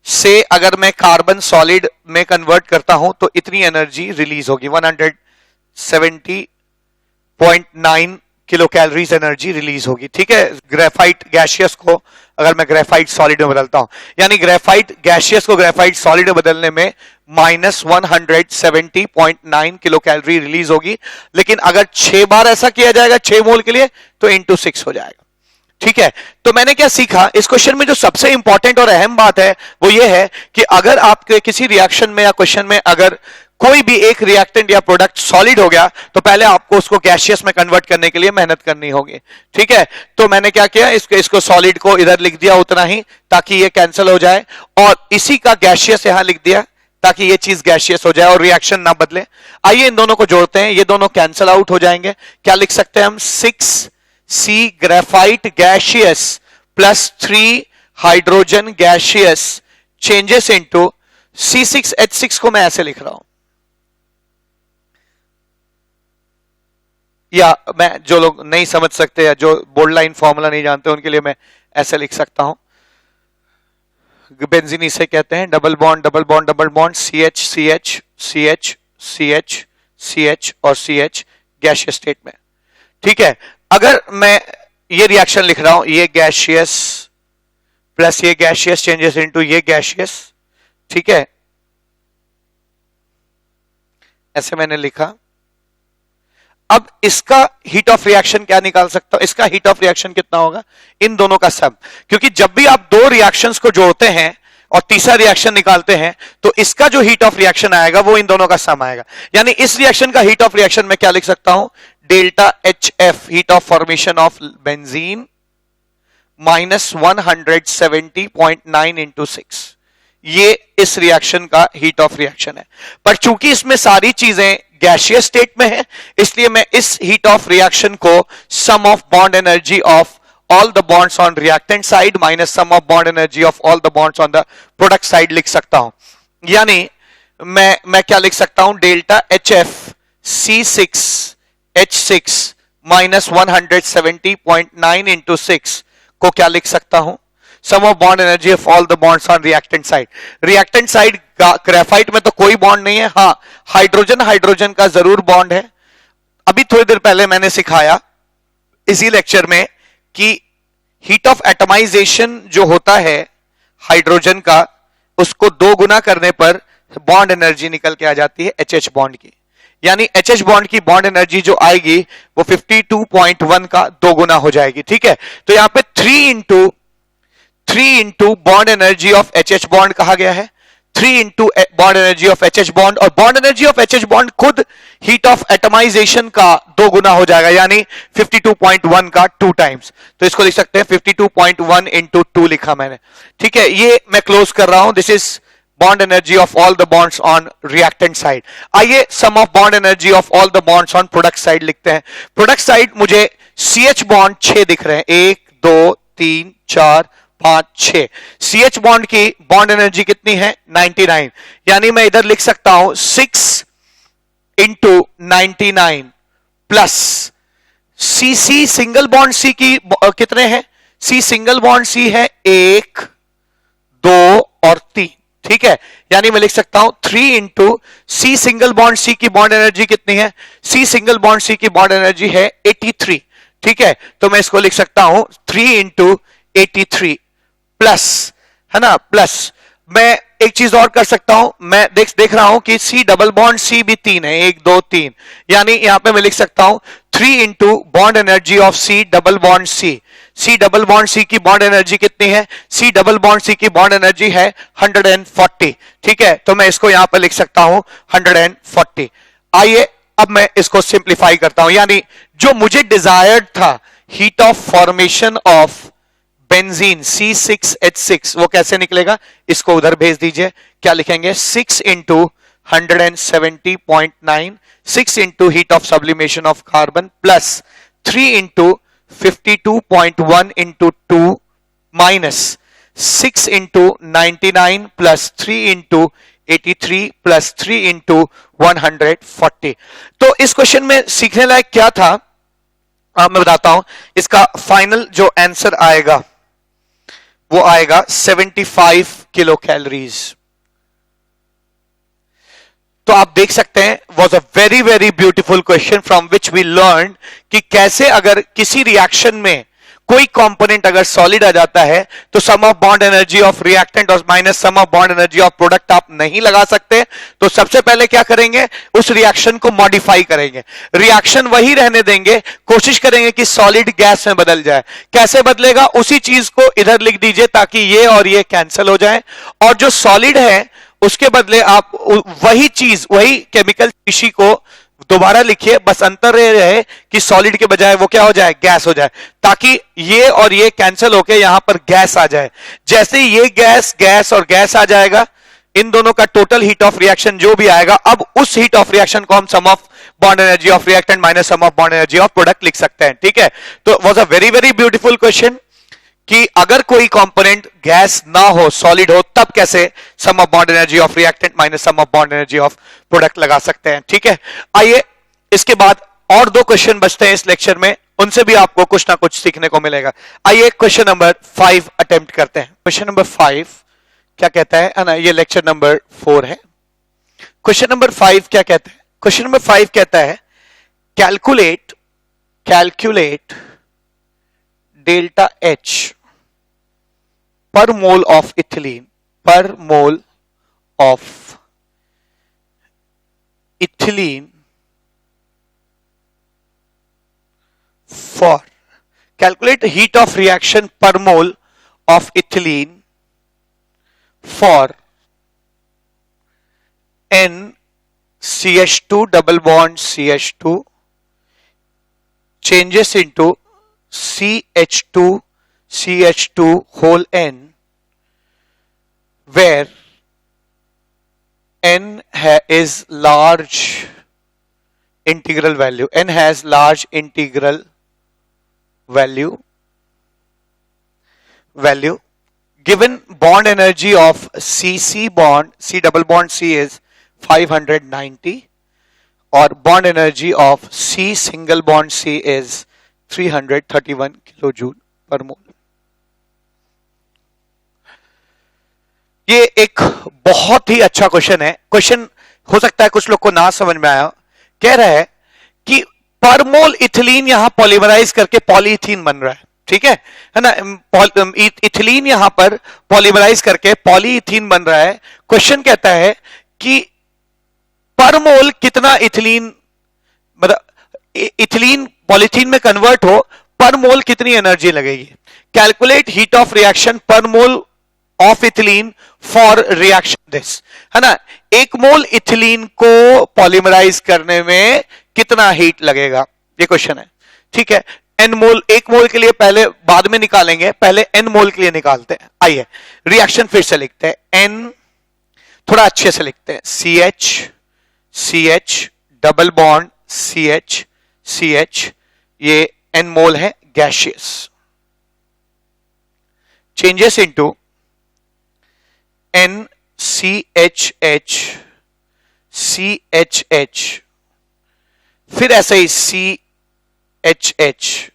से अगर मैं कार्बन सॉलिड में कन्वर्ट करता हूं तो इतनी एनर्जी रिलीज होगी, 170.9 किलो कैलोरीज एनर्जी रिलीज होगी, ठीक है। ग्रेफाइट गैसियस को अगर मैं ग्रेफाइट सॉलिड में बदलता हूं, यानी ग्रेफाइट गैसियस को ग्रेफाइट सॉलिड में बदलने में -170.9 किलो कैलोरी रिलीज होगी। लेकिन अगर 6 बार ऐसा किया जाएगा 6 मोल के लिए, तो इंटू 6 हो जाएगा, ठीक है। तो मैंने क्या सीखा इस क्वेश्चन में? जो सबसे इंपॉर्टेंट और अहम बात है वो ये है कि अगर आपके किसी रिएक्शन में या क्वेश्चन में अगर कोई भी एक रिएक्टेंट या प्रोडक्ट सॉलिड हो गया, तो पहले आपको उसको गैसियस में कन्वर्ट करने के लिए मेहनत करनी होगी, ठीक है। तो मैंने क्या किया, इसको सॉलिड को इधर लिख दिया उतना ही, ताकि ये कैंसिल हो जाए, और इसी का गैसियस यहां लिख दिया ताकि ये चीज गैसियस हो जाए और रिएक्शन ना बदले। आइए इन दोनों को जोड़ते हैं, ये दोनों कैंसिल आउट हो जाएंगे। क्या लिख सकते हैं हम? 6C graphite gaseous plus 3 hydrogen gaseous changes into C6H6 को मैं ऐसे लिख रहा हूं, या मैं जो लोग नहीं समझ सकते या जो बोल्ड लाइन फॉर्मूला नहीं जानते उनके लिए मैं ऐसे लिख सकता हूं। बेंजीन इसे कहते हैं, double bond double bond double bond, CH CH CH CH CH और CH गैसियस स्टेट में, ठीक है। अगर मैं ये रिएक्शन लिख रहा हूं, ये गैसियस प्लस ये गैसियस चेंजेस इनटू ये गैसियस, ठीक है, ऐसे मैंने लिखा। अब इसका हीट ऑफ रिएक्शन क्या निकाल सकता हूं? इसका हीट ऑफ रिएक्शन कितना होगा? इन दोनों का सम, क्योंकि जब भी आप दो रिएक्शंस को जोड़ते हैं और तीसरा रिएक्शन निकालते हैं, तो इसका जो हीट ऑफ रिएक्शन आएगा वो इन दोनों का सम आएगा। यानी इस रिएक्शन का हीट ऑफ रिएक्शन में क्या लिख सकता हूं? Delta HF, heat of formation of benzene, -170.9 into 6। ये इस रिएक्शन का हीट ऑफ रिएक्शन है। पर चूंकि इसमें सारी चीजें गैसियस स्टेट में है, इसलिए मैं इस हीट ऑफ रिएक्शन को sum of bond energy of all the bonds on reactant side minus sum of bond energy of all the bonds on the product side लिख सकता हूं। यानी मैं क्या लिख सकता हूं? Delta HF C6H6 minus 170.9 into 6 को क्या लिख सकता हूं? Sum of bond energy of all the bonds on reactant side. Reactant side graphite में तो कोई बॉन्ड नहीं है, हां हाइड्रोजन हाइड्रोजन का जरूर बॉन्ड है। अभी थोड़ी देर पहले मैंने सिखाया इसी लेक्चर में कि हीट ऑफ एटमाइजेशन जो होता है हाइड्रोजन का, उसको 2 गुना करने पर बॉन्ड एनर्जी निकल के आ जाती है HH बॉन्ड की। यानी HH बॉन्ड की बॉन्ड एनर्जी जो आएगी वो 52.1 का 2 गुना हो जाएगी, ठीक है। तो यहां पे 3 into bond energy of HH bond कहा गया है, 3 into bond energy of HH bond, और bond energy of HH bond खुद हीट ऑफ एटमाइजेशन का 2 गुना हो जाएगा, यानी 52.1 का 2 टाइम्स। तो इसको लिख सकते हैं 52.1 इंटू 2 लिखा मैंने, ठीक है। ये मैं क्लोज कर रहा हूं, this is bond energy of all the bonds on reactant side. आइए sum of bond energy of all the bonds on product side लिखते हैं। प्रोडक्ट साइड मुझे CH बॉन्ड 6 दिख रहे हैं, 1 2 3 4 5 6। CH बॉन्ड की बॉन्ड एनर्जी कितनी है? 99। यानी मैं इधर लिख सकता हूं 6 इंटू 99 प्लस सी सी सिंगल बॉन्ड सी की कितने हैं? सी सिंगल बॉन्ड सी है 1 2 और 3, ठीक है। यानी मैं लिख सकता हूं 3 into C single bond C की बॉन्ड एनर्जी कितनी है? सी सिंगल बॉन्ड सी की बॉन्ड एनर्जी है 83, ठीक है। तो मैं इसको लिख सकता हूं 3 इंटू 83 प्लस, है ना, प्लस मैं एक चीज और कर सकता हूं, मैं देख रहा हूं कि सी डबल बॉन्ड सी भी 3 है, 1 2 3, यानी यहां पे मैं लिख सकता हूं 3 into bond energy of C double bond C. C double bond C की बॉन्ड एनर्जी कितनी है? सी डबल बॉन्ड सी की बॉन्ड एनर्जी है 140, ठीक है। तो मैं इसको यहां पर लिख सकता हूं 140। आइए अब मैं इसको सिंप्लीफाई करता हूं, यानी जो मुझे डिजायर्ड था heat of formation of benzene C6H6 वो कैसे निकलेगा? इसको उधर भेज दीजिए। क्या लिखेंगे? 6 into 170.9, 6 into heat of sublimation of carbon plus 3 into 52.1 into 2 minus 6 into 99 plus 3 into 83 plus 3 into 140। तो इस क्वेश्चन में सीखने लायक क्या था? मैं बताता हूं। इसका फाइनल जो आंसर आएगा वो आएगा 75 किलो कैलोरीज। तो आप देख सकते हैं was a very very beautiful question from which we learn कि कैसे अगर किसी रिएक्शन में कोई कंपोनेंट अगर सॉलिड आ जाता है तो sum of bond energy of reactant और minus sum of bond energy of product आप नहीं लगा सकते। तो सबसे पहले क्या करेंगे? उस रिएक्शन को मॉडिफाई करेंगे, रिएक्शन वही रहने देंगे, कोशिश करेंगे कि सॉलिड गैस में बदल जाए। कैसे बदलेगा? उसी चीज को इधर लिख दीजिए ताकि ये और ये कैंसिल हो जाए, और जो सॉलिड है उसके बदले आप वही चीज, वही केमिकल स्पीशी को दोबारा लिखिए, बस अंतर ये रहे कि सॉलिड के बजाय वो क्या हो जाए? गैस हो जाए, ताकि ये और ये कैंसिल होके यहां पर गैस आ जाए। जैसे ये गैस गैस और गैस आ जाएगा, इन दोनों का टोटल हीट ऑफ रिएक्शन जो भी आएगा, अब उस हीट ऑफ रिएक्शन को हम sum of bond energy of reactant minus sum of bond energy of product लिख सकते हैं, ठीक है। तो was a very very beautiful question कि अगर कोई कंपोनेंट गैस ना हो, सॉलिड हो, तब कैसे sum of bond energy of reactant minus sum of bond energy of product लगा सकते हैं, ठीक है। आइए इसके बाद और 2 क्वेश्चन बचते हैं इस लेक्चर में, उनसे भी आपको कुछ ना कुछ सीखने को मिलेगा। आइए क्वेश्चन नंबर 5 अटेम्प्ट करते हैं। क्वेश्चन नंबर 5 क्या कहता है ना, ये लेक्चर नंबर 4 है। क्वेश्चन नंबर 5 क्या कहता है? क्वेश्चन नंबर 5 कहता है calculate delta H per mole of ethylene for calculate heat of reaction per mole of ethylene for NCH2 double bond CH2 changes into CH2 whole N where N is large integral value. N has large integral value. Given bond energy of C double bond C is 590 or bond energy of C single bond C is 331 kilojoule per mole. ये एक बहुत ही अच्छा question है। Question हो सकता है कुछ लोग को ना समझ में आया। कह रहा है कि पर मोल इथिलीन यहां पॉलीमराइज करके पॉलीइथीन बन रहा है, ठीक है ना। इथिलीन यहां पर पॉलीमराइज करके पॉलीइथीन बन रहा है। क्वेश्चन कहता है कि पर मोल कितना इथिलीन, मतलब इथिलीन पॉलीथीन में कन्वर्ट हो, पर मोल कितनी एनर्जी लगेगी। कैलकुलेट हीट ऑफ रिएक्शन पर mole of ethylene for reaction this, है ना। 1 मोल इथिलीन को पॉलीमराइज करने में कितना हीट लगेगा, ये क्वेश्चन है, ठीक है। n मोल, 1 मोल के लिए पहले बाद में निकालेंगे, पहले n मोल के लिए निकालते हैं। आइए रिएक्शन फिर से लिखते हैं, n थोड़ा अच्छे से लिखते हैं, CH डबल बॉन्ड CH ये n मोल है गैसियस, चेंजेस इनटू NCHH फिर ऐसे ही H H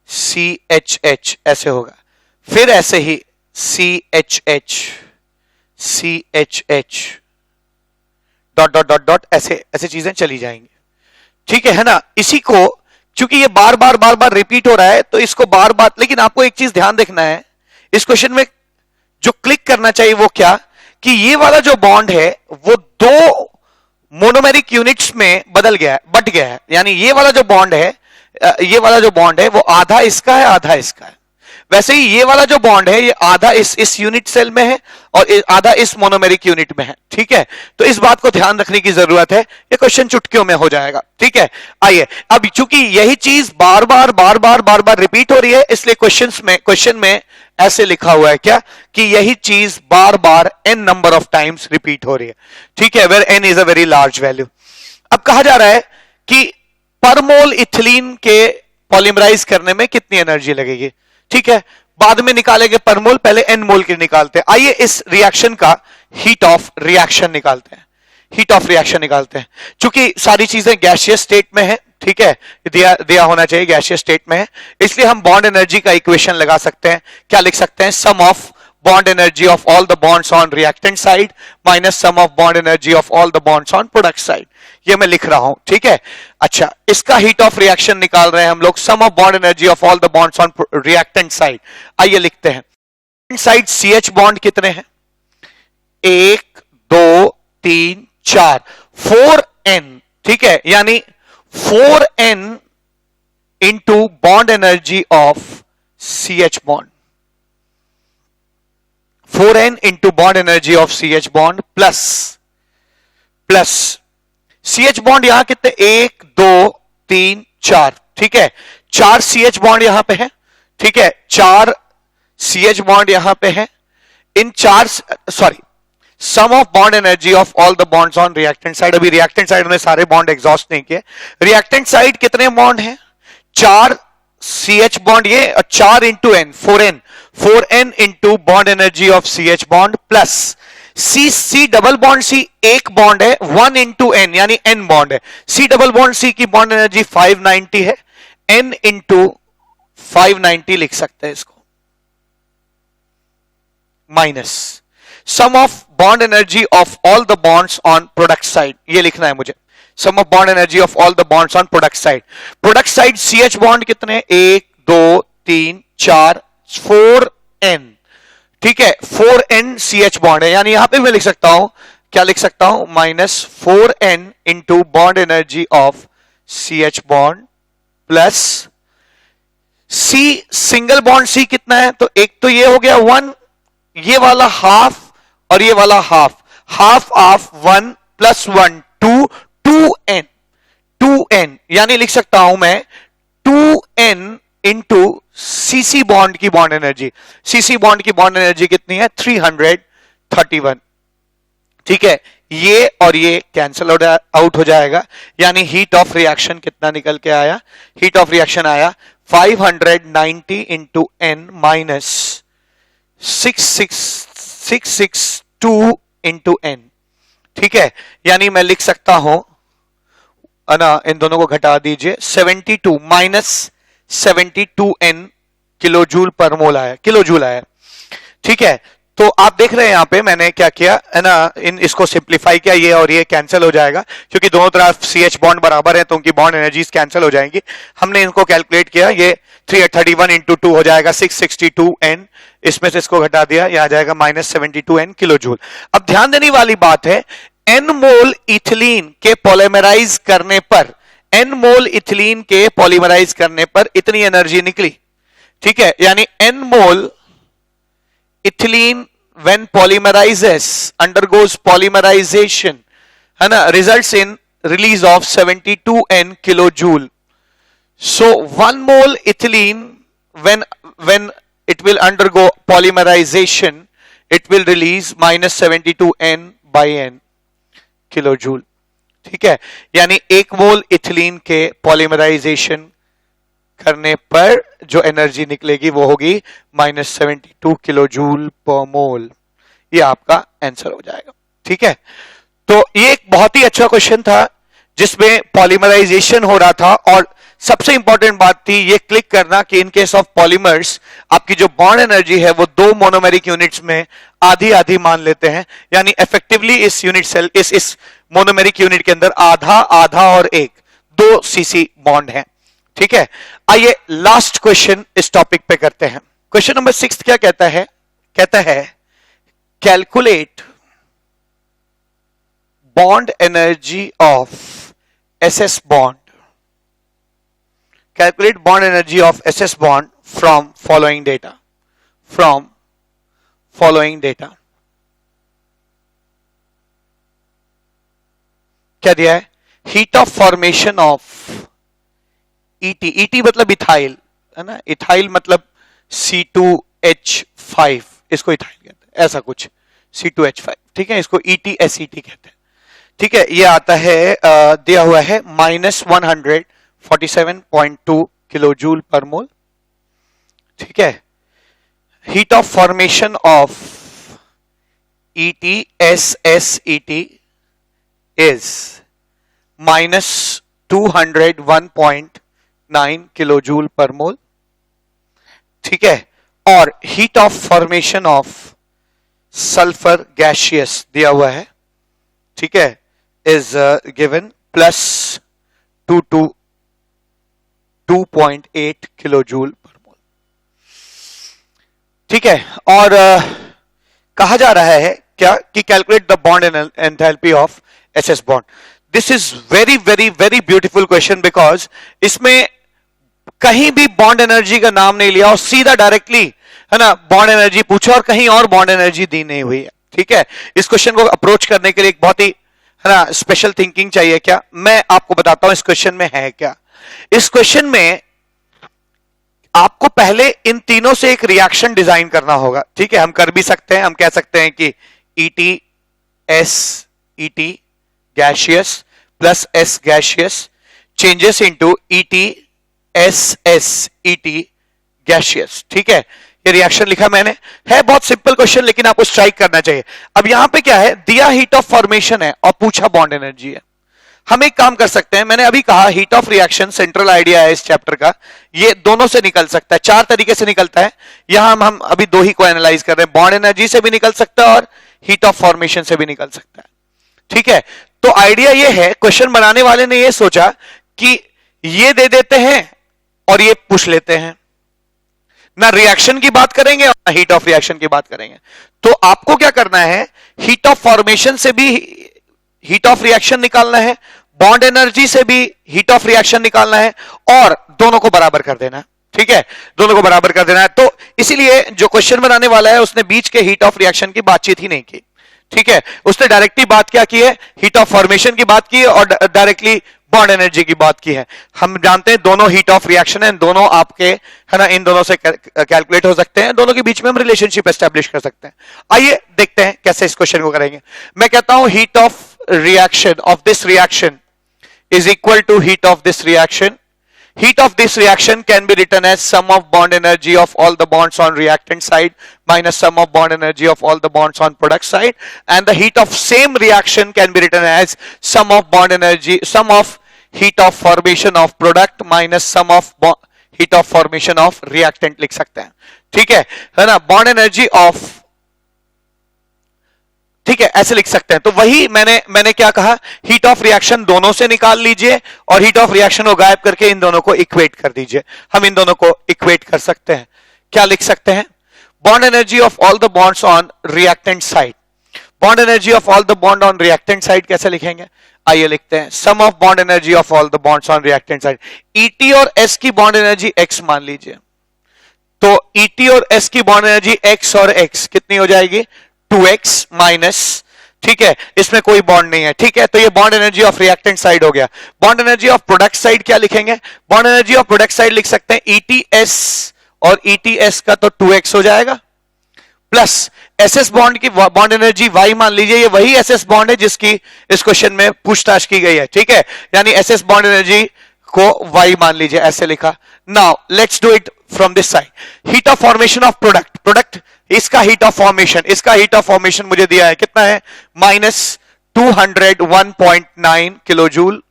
C H H ऐसे होगा, फिर ऐसे ही C H H dot dot dot dot, ऐसे ऐसे चीजें चली जाएंगी। ठीक है ना। इसी को क्योंकि ये बार बार रिपीट हो रहा है तो इसको बार बार, लेकिन आपको एक चीज ध्यान देखना है इस क्वेश्चन में, जो क्लिक करना चाहिए वो क्या, कि ये वाला जो बॉन्ड है वो दो मोनोमेरिक यूनिट्स में बदल गया है, बट गया है। यानी ये वाला जो बॉन्ड है, ये वाला जो बॉन्ड है वो आधा इसका है आधा इसका है। वैसे ही ये वाला जो बॉन्ड है ये आधा इस यूनिट सेल में है और आधा इस मोनोमेरिक यूनिट में है। ठीक है, तो इस बात को ध्यान रखने की जरूरत है, ये क्वेश्चन चुटकियों में हो जाएगा। ठीक है, आइए अब चूंकि यही चीज बार बार रिपीट हो रही है, इसलिए क्वेश्चन में ऐसे लिखा हुआ है क्या, कि यही चीज बार बार n number of times repeat हो रही है। ठीक है, where n is a very large value. अब कहा जा रहा है कि पर मोल इथिलीन के पॉलीमराइज करने में कितनी एनर्जी लगेगी। ठीक है, बाद में निकालेंगे पर मोल, पहले n मोल के निकालते हैं। आइए इस रिएक्शन का हीट ऑफ रिएक्शन निकालते हैं, हीट ऑफ रिएक्शन निकालते हैं। चूंकि सारी चीजें गैसियस स्टेट में है, ठीक है, दिया होना चाहिए गैसियस स्टेट में है, इसलिए हम बॉन्ड एनर्जी का इक्वेशन लगा सकते हैं। क्या लिख सकते हैं, sum of bond energy of all the bonds on reactant side minus sum of bond energy of all the bonds on product side, ये मैं लिख रहा हूं। ठीक है, अच्छा इसका हीट ऑफ रिएक्शन निकाल रहे हैं हम लोग, sum of bond energy of all the bonds on reactant side. आइए लिखते हैं, साइड CH बॉन्ड कितने हैं, 1 2 3 4, 4n। ठीक है, यानी 4n into bond energy of CH bond, 4n into bond energy of CH bond plus CH bond यहां कितने, 1 2 3 4। ठीक है, 4 CH बॉन्ड यहां पे है। ठीक है, 4 CH बॉन्ड यहां पे है। इन 4 sum of bond energy of all the bonds on reactant side, अभी रिएक्टेंट साइड में सारे बॉन्ड एग्जॉस्ट नहीं किए। रिएक्टेंट साइड कितने बॉन्ड हैं, 4 CH बॉन्ड ये, 4 into n, 4n into bond energy of CH bond plus C double bond C एक bond है, 1 इंटू n यानी n बॉन्ड है। C डबल बॉन्ड C की बॉन्ड एनर्जी 590 है, n इंटू 590 लिख सकते हैं इसको, minus sum of bond energy of all the bonds on product side, ये लिखना है मुझे, sum of bond energy of all the bonds on product side. Product side CH bond कितने, 1 2 3 4 4n। ठीक है, 4n CH बॉन्ड है, यानी यहां पे मैं लिख सकता हूं, क्या लिख सकता हूं, minus 4n into bond energy of CH bond plus C single bond C कितना है, तो एक तो ये हो गया 1, ये वाला हाफ और ये वाला हाफ ऑफ 1 प्लस 1 2, 2n, यानी लिख सकता हूं मैं 2n इंटू CC बॉन्ड की बॉन्ड एनर्जी। CC बॉन्ड की बॉन्ड एनर्जी कितनी है, 331। ठीक है, ये और ये कैंसिल आउट हो जाएगा, यानी हीट ऑफ रिएक्शन कितना निकल के आया, हीट ऑफ रिएक्शन आया 590 into n minus 662 into n। ठीक है, यानी मैं लिख सकता हूं ना, इन दोनों को घटा दीजिए, 72 माइनस 72n किलोजूल पर मोल आया, किलोजूल आया। ठीक है, तो आप देख रहे हैं यहां पे मैंने क्या किया है ना, इसको सिंप्लीफाई किया, ये और ये कैंसिल हो जाएगा, क्योंकि दोनों तरफ CH बॉन्ड बराबर है तो उनकी बॉन्ड एनर्जीज कैंसिल हो जाएंगी। हमने इनको कैलकुलेट किया, ये 331 इंटू 2 हो जाएगा 662n, इसमें से इसको घटा दिया, यह आ जाएगा माइनस 72n किलोजूल। अब ध्यान देने वाली बात है, n मोल इथिलीन के पॉलीमराइज करने पर, n मोल इथिलीन के पॉलीमराइज करने पर इतनी एनर्जी निकली। ठीक है, यानी n mole ethylene when polymerizes, undergoes polymerization, है ना, results in release of 72n kilojoule. So 1 mole ethylene when it will undergo polymerization, it will release minus 72n by n kilojoule. ठीक है, यानी 1 मोल इथिलीन के पॉलीमराइजेशन करने पर जो energy निकलेगी वो होगी माइनस 72 किलोजूल पर मोल। ये आपका आंसर हो जाएगा। ठीक है, तो ये एक बहुत ही अच्छा क्वेश्चन था जिसमें पॉलीमराइजेशन हो रहा था। और सबसे इंपॉर्टेंट बात थी ये क्लिक करना कि इन केस ऑफ पॉलीमर्स आपकी जो बॉन्ड एनर्जी है वो दो मोनोमेरिक यूनिट्स में आधी आधी मान लेते हैं, यानी इफेक्टिवली इस यूनिट सेल इस मोनोमेरिक यूनिट के अंदर आधा आधा और एक 2 सीसी बॉन्ड है। ठीक है, आइए लास्ट क्वेश्चन इस टॉपिक पे करते हैं। क्वेश्चन नंबर 6 क्या कहता है? कहता है calculate bond energy of SS bond, calculate bond energy of SS bond from following data, from following data। क्या दिया है? Heat of formation of ET मतलब इथाइल है ना, इथाइल मतलब C2H5, इसको इथाइल कहते हैं, ऐसा कुछ C2H5। ठीक है, इसको ETSET कहते हैं। ठीक है, ये आता है दिया हुआ है -147.2 किलो जूल पर मोल। ठीक है, heat of formation of ETSSET is -201.9 kilo joule per mole. ठीक है, और heat of formation of sulphur gaseous दिया हुआ है। ठीक है, is given +2.8 kilo joule per mole. ठीक है, और कहा जा रहा है क्या कि calculate the bond enthalpy of SS bond. This is very very very beautiful question, because इसमें कहीं भी बॉन्ड एनर्जी का नाम नहीं लिया और सीधा डायरेक्टली है ना बॉन्ड एनर्जी पूछा और कहीं और बॉन्ड एनर्जी दी नहीं हुई है। ठीक है, इस क्वेश्चन को अप्रोच करने के लिए एक बहुत ही है ना स्पेशल थिंकिंग चाहिए। क्या मैं आपको बताता हूं इस क्वेश्चन में है क्या। इस क्वेश्चन में आपको पहले इन तीनों से एक रिएक्शन डिजाइन करना होगा। ठीक है, हम कर भी सकते हैं, हम कह सकते हैं कि ETSET gaseous plus S gaseous changes into ETSSET gaseous. ठीक है, ये रिएक्शन लिखा मैंने, है बहुत सिंपल क्वेश्चन, लेकिन आपको स्ट्राइक करना चाहिए। अब यहां पे क्या है, दिया हीट ऑफ फॉर्मेशन है और पूछा बॉन्ड एनर्जी है। हम एक काम कर सकते हैं, मैंने अभी कहा heat of reaction central idea है इस चैप्टर का, ये दोनों से निकल सकता है, 4 तरीके से निकलता है। यहां हम अभी 2 ही को एनालाइज कर रहे हैं, बॉन्ड एनर्जी से भी निकल सकता है और हीट ऑफ फॉर्मेशन से भी निकल सकता है। ठीक है, तो आइडिया ये है, क्वेश्चन बनाने वाले ने ये सोचा कि ये दे देते हैं और ये पूछ लेते हैं, ना रिएक्शन की बात करेंगे और ना हीट ऑफ रिएक्शन की बात करेंगे। तो आपको क्या करना है, हीट ऑफ फॉर्मेशन से भी हीट ऑफ रिएक्शन निकालना है, बॉन्ड एनर्जी से भी हीट ऑफ रिएक्शन निकालना है और दोनों को बराबर कर देना है। ठीक है, दोनों को बराबर कर देना है। तो इसीलिए जो क्वेश्चन बनाने वाला है उसने बीच के हीट ऑफ रिएक्शन की बातचीत ही नहीं की। ठीक है, उसने डायरेक्टली बात क्या की है, हीट ऑफ फॉर्मेशन की बात की है और डायरेक्टली बॉन्ड एनर्जी की बात की है। हम जानते हैं दोनों हीट ऑफ रिएक्शन है, दोनों आपके है ना इन दोनों से कैलकुलेट हो सकते हैं, दोनों के बीच में हम रिलेशनशिप एस्टेब्लिश कर सकते हैं। आइए देखते हैं कैसे इस क्वेश्चन को करेंगे। मैं कहता हूं heat of reaction of this reaction is equal to heat of this reaction. Heat of this reaction can be written as sum of bond energy of all the bonds on reactant side minus sum of bond energy of all the bonds on product side, and the heat of same reaction can be written as sum of bond energy, sum of heat of formation of product minus sum of heat of formation of reactant लिख सकते हैं। ठीक है ना, bond energy of, ठीक है ऐसे लिख सकते हैं। तो वही मैंने क्या कहा, हीट ऑफ रिएक्शन दोनों से निकाल लीजिए और हीट ऑफ रिएक्शन को गायब करके इन दोनों को इक्वेट कर दीजिए। हम इन दोनों को इक्वेट कर सकते हैं। क्या लिख सकते हैं, bond energy of all the bonds on reactant side. Bond energy of all the bond on reactant side कैसे लिखेंगे, आइए लिखते हैं, sum of bond energy of all the bonds on reactant side. ET और S की bond energy X मान लीजिए, तो ET और S की बॉन्ड एनर्जी X और X कितनी हो जाएगी, 2x माइनस, ठीक है इसमें कोई बॉन्ड नहीं है। ठीक है, तो ये bond energy of reactant side हो गया। Bond energy of product side क्या लिखेंगे, bond energy of product side लिख सकते हैं ETS और ETS का तो 2x हो जाएगा, प्लस SS बॉन्ड की बॉन्ड एनर्जी Y मान लीजिए, ये वही SS बॉन्ड है जिसकी इस क्वेश्चन में पूछताछ की गई है। ठीक है, यानी SS बॉन्ड एनर्जी को Y मान लीजिए, ऐसे लिखा। Now let's do it from this side, heat of formation of product, product इसका हीट ऑफ फॉर्मेशन, इसका हीट ऑफ फॉर्मेशन मुझे दिया है कितना है, -201.9 kilo joule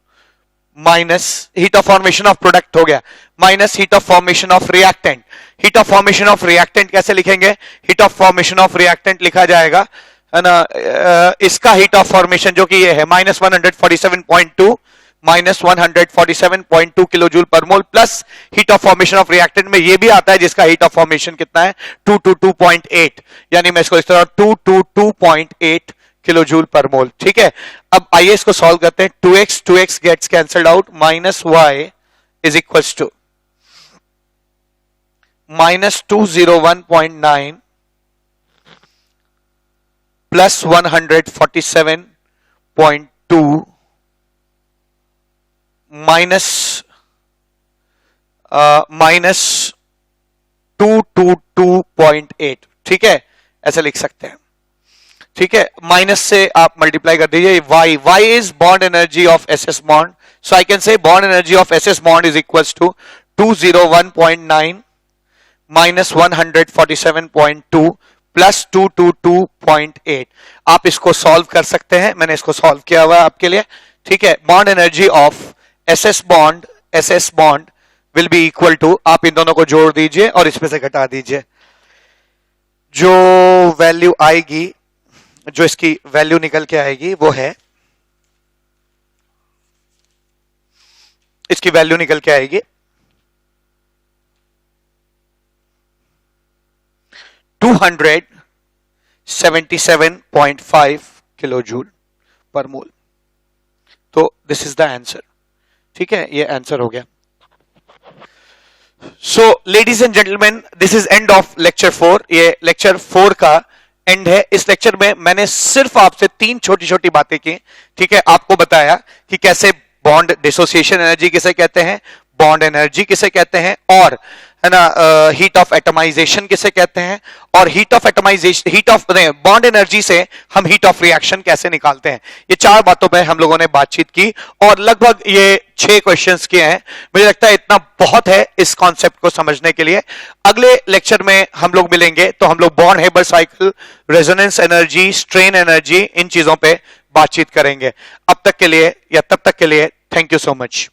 minus heat of formation of product हो गया, minus heat of formation of reactant. Heat of formation of reactant कैसे लिखेंगे? Heat of formation of reactant लिखा जाएगा, है ना, इसका हीट ऑफ फॉर्मेशन जो कि ये है -147.2 -147.2 kilo joule per mole, plus heat of formation of reactant में ये भी आता है जिसका हीट ऑफ फॉर्मेशन कितना है 222.8, यानी मैं इसको इस तरह 222.8 किलो जूल पर मोल। ठीक है, अब आइए इसको सॉल्व करते हैं। 2x gets cancelled out, -y is equals to -201.9 plus 147.2 minus 222.8। ठीक है, ऐसे लिख सकते हैं। ठीक है, माइनस से आप मल्टीप्लाई कर दीजिए, y is bond energy of SS bond, so I can say bond energy of SS bond is equals to 201.9 minus 147.2 plus 222.8। आप इसको सॉल्व कर सकते हैं, मैंने इसको सॉल्व किया हुआ है आपके लिए। ठीक है, bond energy of SS bond will be equal to, आप इन दोनों को जोड़ दीजिए और इसमें से घटा दीजिए, जो वैल्यू आएगी, जो इसकी वैल्यू निकल के आएगी वो है, इसकी वैल्यू निकल के आएगी 277.5 किलो जूल पर मोल। तो दिस इज द आंसर। ठीक है, ये आंसर हो गया। So ladies and gentleman, this is end of lecture 4। ये लेक्चर 4 का एंड है। इस लेक्चर में मैंने सिर्फ आपसे 3 छोटी छोटी बातें की। ठीक है, आपको बताया कि कैसे बॉन्ड डिसोसिएशन एनर्जी किसे कहते हैं, बॉन्ड एनर्जी किसे कहते हैं, और है ना हीट ऑफ एटमाइजेशन किसे कहते हैं, और heat of atomization, heat of bond energy से हम हीट ऑफ रिएक्शन कैसे निकालते हैं। ये 4 बातों पे हम लोगों ने बातचीत की और लगभग ये 6 क्वेश्चंस किए हैं। मुझे लगता है इतना बहुत है इस कॉन्सेप्ट को समझने के लिए। अगले लेक्चर में हम लोग मिलेंगे तो हम लोग bond Haber cycle, resonance energy, strain energy, इन चीजों पे बातचीत करेंगे। अब तक के लिए या तब तक के लिए थैंक यू सो मच।